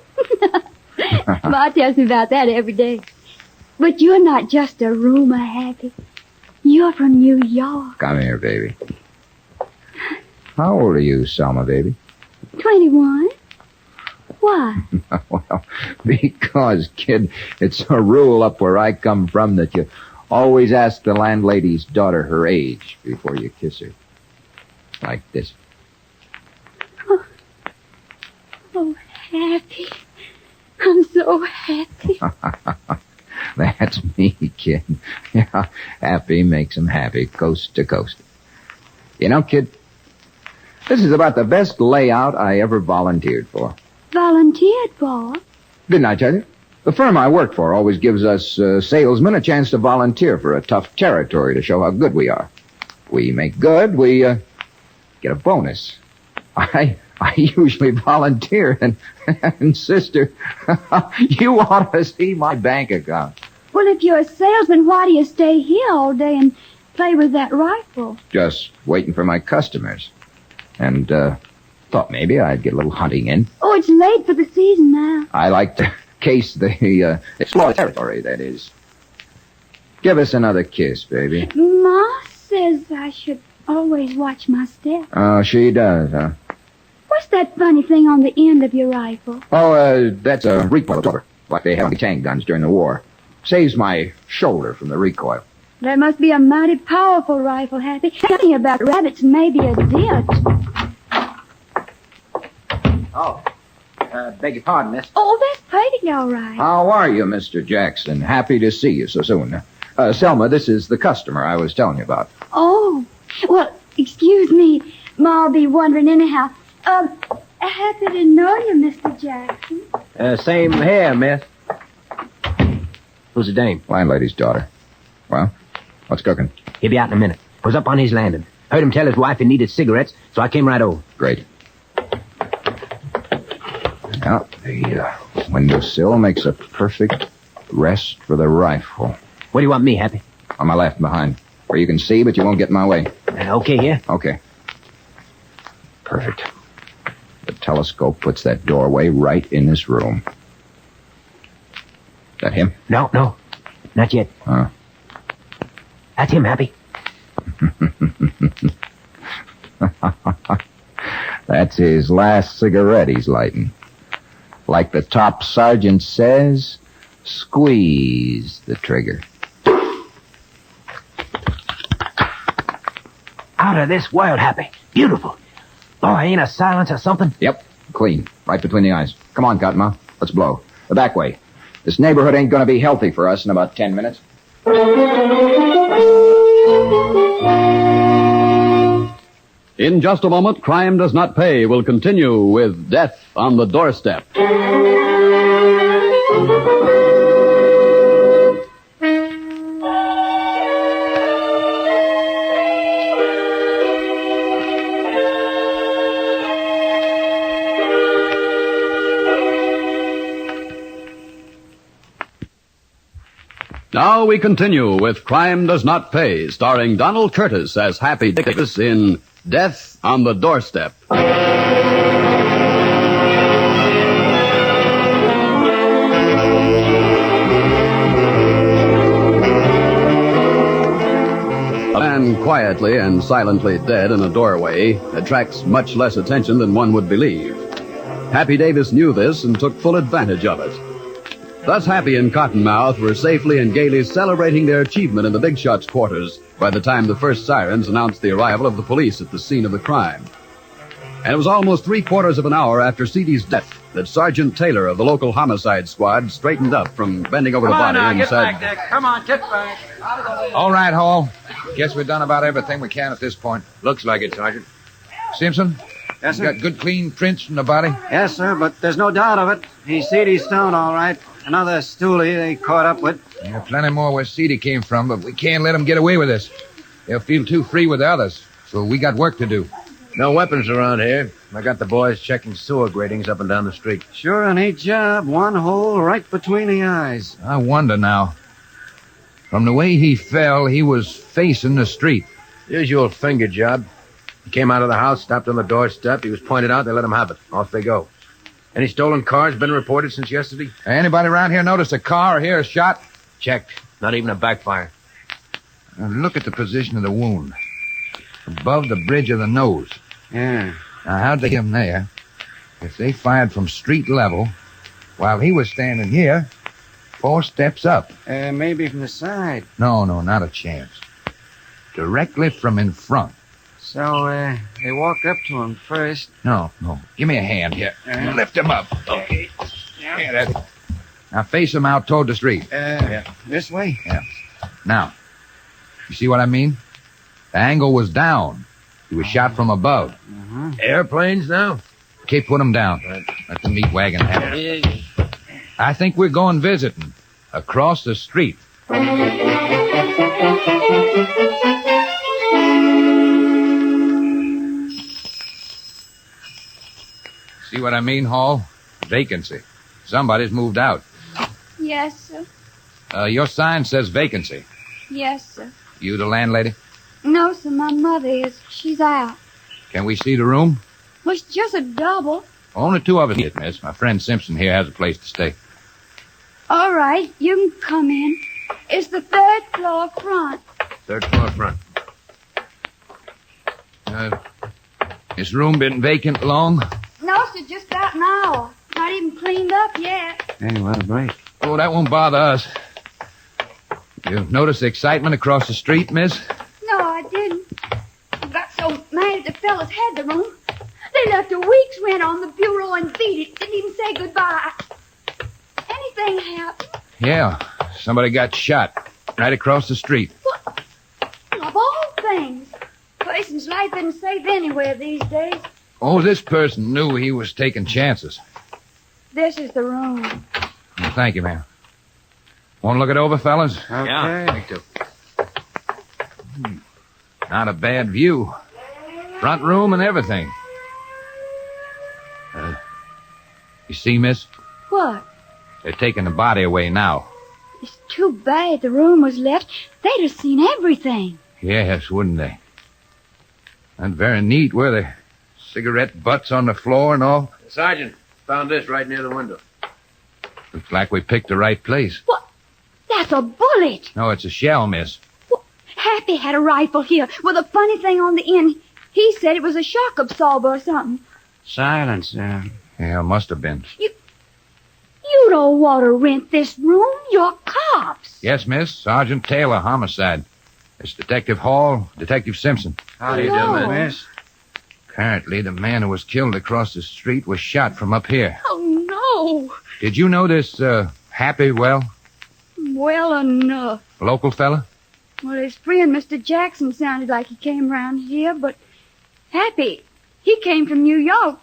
Ma tells me about that every day. But you're not just a roomer, Happy. You're from New York. Come here, baby. How old are you, Selma, baby? 21. Why? Well, because, kid, it's a rule up where I come from that you always ask the landlady's daughter her age before you kiss her. Like this. Oh, Happy. I'm so happy. That's me, kid. Yeah, happy makes 'em happy, coast to coast. You know, kid, this is about the best layout I ever volunteered for. Volunteered for? Didn't I tell you? The firm I work for always gives us salesmen a chance to volunteer for a tough territory to show how good we are. We make good, we get a bonus. I usually volunteer, and sister, you ought to see my bank account. Well, if you're a salesman, why do you stay here all day and play with that rifle? Just waiting for my customers. And, thought maybe I'd get a little hunting in. Oh, it's late for the season now. I like to case the, explore territory, that is. Give us another kiss, baby. Ma says I should always watch my step. Oh, she does, huh? What's that funny thing on the end of your rifle? Oh, that's a recoil absorber, like they had on the tank guns during the war. Saves my shoulder from the recoil. That must be a mighty powerful rifle, Happy. Tell me about rabbits and maybe a deer. Oh, beg your pardon, miss. Oh, that's pretty all right. How are you, Mr. Jackson? Happy to see you so soon. Selma, this is the customer I was telling you about. Oh, well, excuse me. Ma'll be wondering anyhow. Happy to know you, Mr. Jackson. Same here, miss. Who's the dame? Landlady's daughter. Well, what's cooking? He'll be out in a minute. Was up on his landing. Heard him tell his wife he needed cigarettes, so I came right over. Great. Now, the windowsill makes a perfect rest for the rifle. Where do you want me, Happy? On my left, behind. Where you can see, but you won't get in my way. Okay here? Okay. Perfect. The telescope puts that doorway right in this room. That him? No, not yet. Huh? That's him, Happy. That's his last cigarette he's lighting. Like the top sergeant says, squeeze the trigger. Out of this world happy. Beautiful. Boy, ain't a silence or something? Yep, clean. Right between the eyes. Come on, Cottonmouth. Let's blow. The back way. This neighborhood ain't gonna be healthy for us in about 10 minutes. In just a moment, Crime Does Not Pay will continue with Death on the Doorstep. Now we continue with Crime Does Not Pay, starring Donald Curtis as Happy Davis in Death on the Doorstep. A man quietly and silently dead in a doorway attracts much less attention than one would believe. Happy Davis knew this and took full advantage of it. Thus Happy and Cottonmouth were safely and gaily celebrating their achievement in the big shot's quarters by the time the first sirens announced the arrival of the police at the scene of the crime. And it was almost 3/4 of an hour after C.D.'s death that Sergeant Taylor of the local homicide squad straightened up from bending over the body and said, Come on, get back. All right, Hall. Guess we've done about everything we can at this point. Looks like it, Sergeant. Simpson? Yes, sir? You got good, clean prints from the body? Yes, sir, but there's no doubt of it. He's C.D. Stone, all right. Another stoolie they caught up with. There are plenty more where C.D. came from, but we can't let him get away with this. They'll feel too free with the others, so we got work to do. No weapons around here. I got the boys checking sewer gratings up and down the street. Sure a neat job. One hole right between the eyes. I wonder now. From the way he fell, he was facing the street. Usual finger job. He came out of the house, stopped on the doorstep. He was pointed out. They let him have it. Off they go. Any stolen cars been reported since yesterday? Anybody around here notice a car or hear a shot? Checked. Not even a backfire. Now look at the position of the wound. Above the bridge of the nose. Yeah. Now, how'd they get him there? If they fired from street level, while he was standing here, 4 steps up. Maybe from the side. No, not a chance. Directly from in front. So, they walked up to him first. No. Give me a hand here. Lift him up. Okay. Yeah, that. Now face him out toward the street. This way? Yeah. Now, you see what I mean? The angle was down. He was shot from above. Airplanes now? Okay, put him down. Let the meat wagon have it. I think we're going visiting. Across the street. See what I mean, Hall? Vacancy. Somebody's moved out. Yes, sir. Your sign says vacancy. Yes, sir. You the landlady? No, sir, my mother is. She's out. Can we see the room? Well, it's just a double. Only 2 of us need it, miss. My friend Simpson here has a place to stay. All right, you can come in. It's the 3rd floor front. 3rd floor front. This room been vacant long? No, sir, just about an hour. Not even cleaned up yet. Hey, what a break. Oh, that won't bother us. You notice the excitement across the street, miss? No, I didn't. I got so mad the fellas had the room. They left a week's rent on the bureau and beat it. Didn't even say goodbye. Anything happened? Yeah, somebody got shot right across the street. What? Of all things. Person's life isn't safe anywhere these days. Oh, this person knew he was taking chances. This is the room. Well, thank you, ma'am. Want to look it over, fellas? Okay. Yeah, me too. Not a bad view. Front room and everything. You see, miss? What? They're taking the body away now. It's too bad the room was left. They'd have seen everything. Yes, wouldn't they? And very neat, were they? Cigarette butts on the floor and all. Sergeant, found this right near the window. Looks like we picked the right place. What? That's a bullet. No, it's a shell, miss. Well, Happy had a rifle here with a funny thing on the end. He said it was a shock absorber or something. Silence, Yeah, must have been. You You don't want to rent this room. You're cops. Yes, miss. Sergeant Taylor, homicide. It's Detective Hall, Detective Simpson. How do you do, miss? Apparently, the man who was killed across the street was shot from up here. Oh, no. Did you know this, Happy well? Well enough. Local fella? Well, his friend, Mr. Jackson, sounded like he came round here, but Happy, he came from New York.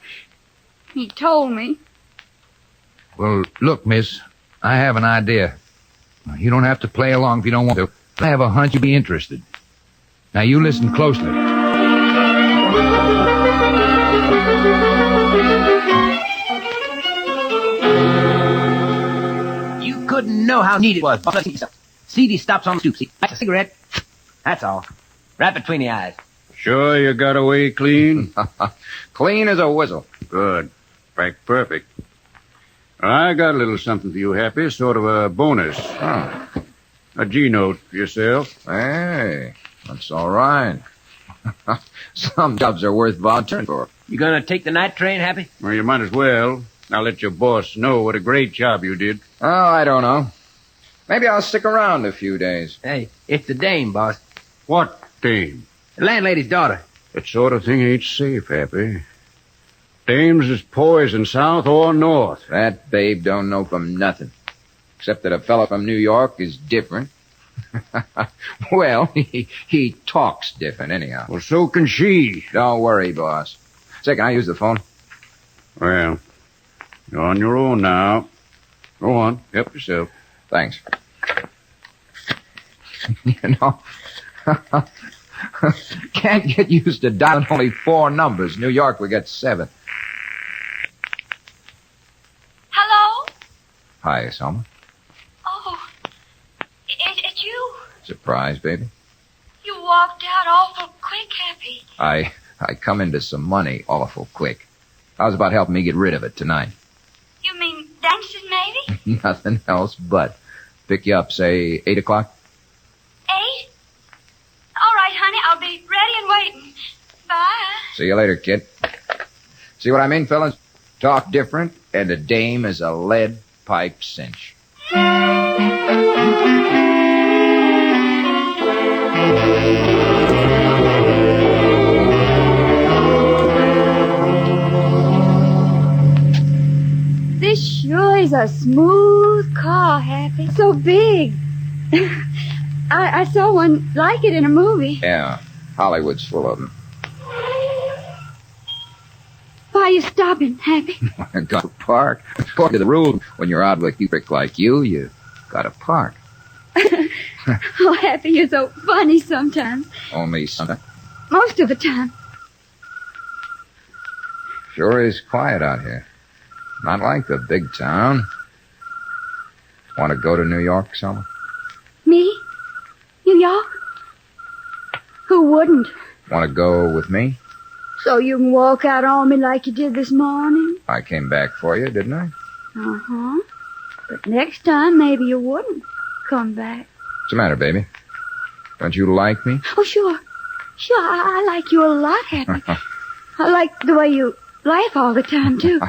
He told me. Well, look, miss, I have an idea. You don't have to play along if you don't want to. I have a hunch you'd be interested. Now, you listen closely. You couldn't know how neat it was. CD stops on the stoop. See, that's a cigarette. That's all. Right between the eyes. Sure you got away clean? Clean as a whistle. Good. Back perfect. I got a little something for you, Happy. Sort of a bonus. Oh. A G-note for yourself. Hey, that's all right. Some jobs are worth volunteering for. You gonna take the night train, Happy? Well, you might as well. I'll let your boss know what a great job you did. Oh, I don't know. Maybe I'll stick around a few days. Hey, it's the dame, boss. What dame? The landlady's daughter. That sort of thing ain't safe, Happy. Dames is poison, south or north. That babe don't know from nothing. Except that a fellow from New York is different. Well, he talks different anyhow. Well, so can she. Don't worry, boss. Say, can I use the phone? Well, you're on your own now. Go on, help yourself. Thanks. You know, can't get used to dialing only 4 numbers. New York, we got 7. Hello? Hi, Selma. Oh, it's you. Surprise, baby. You walked out awful quick, Happy. I come into some money awful quick. How's about helping me get rid of it tonight? You mean dancing, maybe? Nothing else but. Pick you up, say, 8 o'clock? 8? All right, honey, I'll be ready and waiting. Bye. See you later, kid. See what I mean, fellas? Talk different, and a dame is a lead pipe cinch. This sure is a smooth car, Happy. So big. I saw one like it in a movie. Yeah, Hollywood's full of them. Why are you stopping, Happy? I got to park. According to the rule, when you're out with a freak like you got to park. Oh, Happy, you're so funny sometimes. Only sometimes. Most of the time. Sure is quiet out here. Not like the big town. Want to go to New York, Selma? Me? New York? Who wouldn't? Want to go with me? So you can walk out on me like you did this morning? I came back for you, didn't I? Uh-huh. But next time, maybe you wouldn't come back. What's the matter, baby? Don't you like me? Oh, sure. Sure, I like you a lot, Happy. I like the way you laugh all the time, too.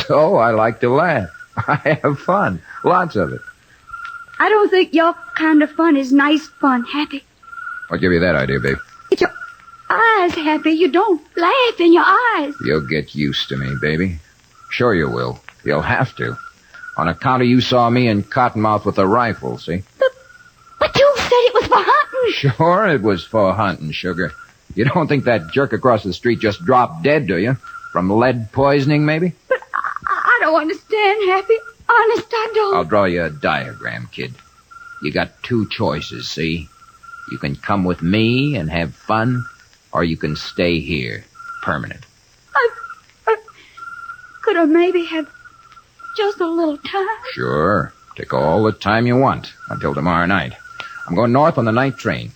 So I like to laugh. I have fun. Lots of it. I don't think your kind of fun is nice fun, Happy. What gave you that idea, babe? It's your eyes, Happy. You don't laugh in your eyes. You'll get used to me, baby. Sure you will. You'll have to. On account of you saw me in Cottonmouth with a rifle, see? But you said it was for hunting. Sure, it was for hunting, sugar. You don't think that jerk across the street just dropped dead, do you? From lead poisoning, maybe? But I don't understand, Happy. Honest, I don't. I'll draw you a diagram, kid. You got 2 choices, see? You can come with me and have fun, or you can stay here, permanent. I could have maybe had just a little time. Sure. Take all the time you want until tomorrow night. I'm going north on the night train,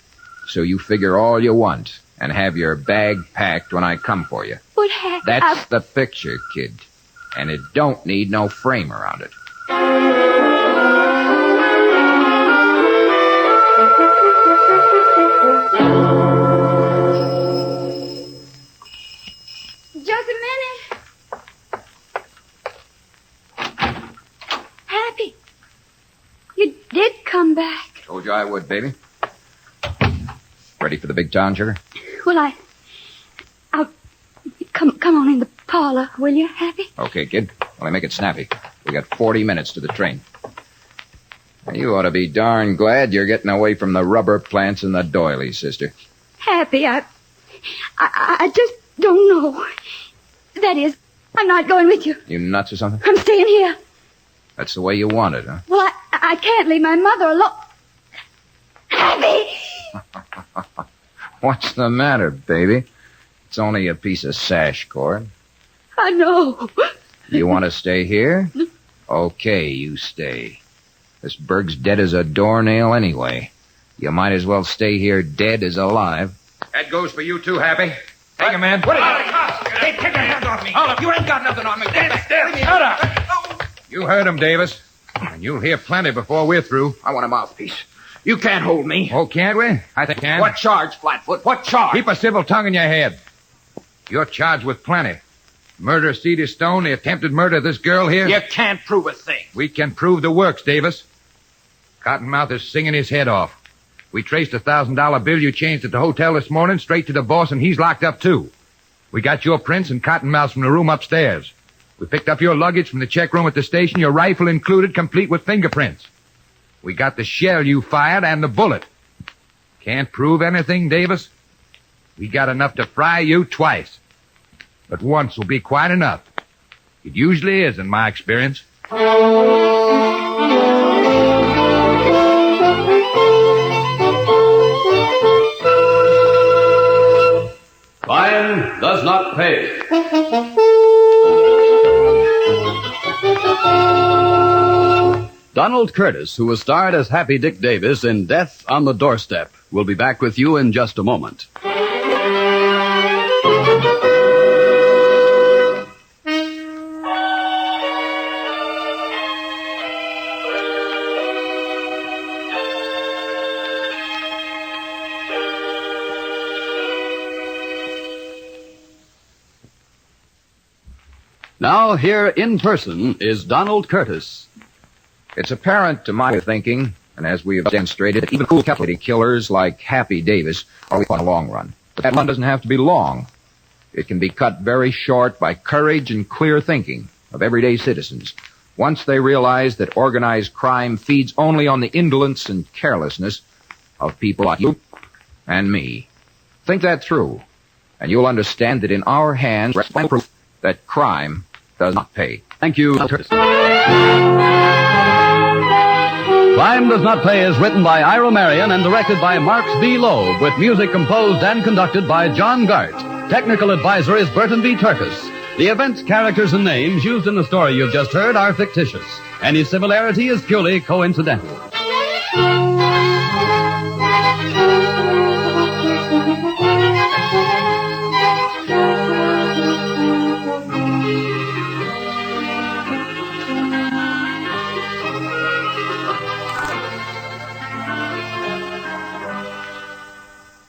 so you figure all you want and have your bag packed when I come for you. But Happy, That's the picture, kid. And it don't need no frame around it. Just a minute. I would, baby. Ready for the big town, sugar? Well, I'll come on in the parlor, will you, Happy? Okay, kid. Only make it snappy. We got 40 minutes to the train. You ought to be darn glad you're getting away from the rubber plants and the doilies, sister. Happy, I just don't know. That is, I'm not going with you. You nuts or something? I'm staying here. That's the way you want it, huh? Well, I can't leave my mother alone. Happy! What's the matter, baby? It's only a piece of sash cord. I know. You want to stay here? Okay, you stay. This burg's dead as a doornail anyway. You might as well stay here dead as alive. That goes for you too, Happy. Take him, man. What is it? Hey, take your hands off me. You ain't got nothing on me. Stand still. Shut up. You heard him, Davis. And you'll hear plenty before we're through. I want a mouthpiece. You can't hold me. Oh, can't we? I think we can. What charge, Flatfoot? What charge? Keep a civil tongue in your head. You're charged with plenty. Murder of Cedar Stone, the attempted murder of this girl here. You can't prove a thing. We can prove the works, Davis. Cottonmouth is singing his head off. We traced a $1,000 bill you changed at the hotel this morning straight to the boss, and he's locked up, too. We got your prints and Cottonmouth's from the room upstairs. We picked up your luggage from the check room at the station, your rifle included, complete with fingerprints. We got the shell you fired and the bullet. Can't prove anything, Davis? We got enough to fry you twice. But once will be quite enough. It usually is, in my experience. Crime does not pay. Donald Curtis, who was starred as Happy Dick Davis in Death on the Doorstep, will be back with you in just a moment. Now, here in person is Donald Curtis. It's apparent to my thinking, and as we have demonstrated, that even cool calculating killers like Happy Davis are on a long run. But that run doesn't have to be long. It can be cut very short by courage and clear thinking of everyday citizens. Once they realize that organized crime feeds only on the indolence and carelessness of people like you and me. Think that through, and you'll understand that in our hands rests final proof that crime does not pay. Thank you, Curtis. Crime Does Not Pay is written by Ira Marion and directed by Marks B. Loeb, with music composed and conducted by John Gart. Technical advisor is Burton B. Turkis. The events, characters, and names used in the story you've just heard are fictitious. Any similarity is purely coincidental.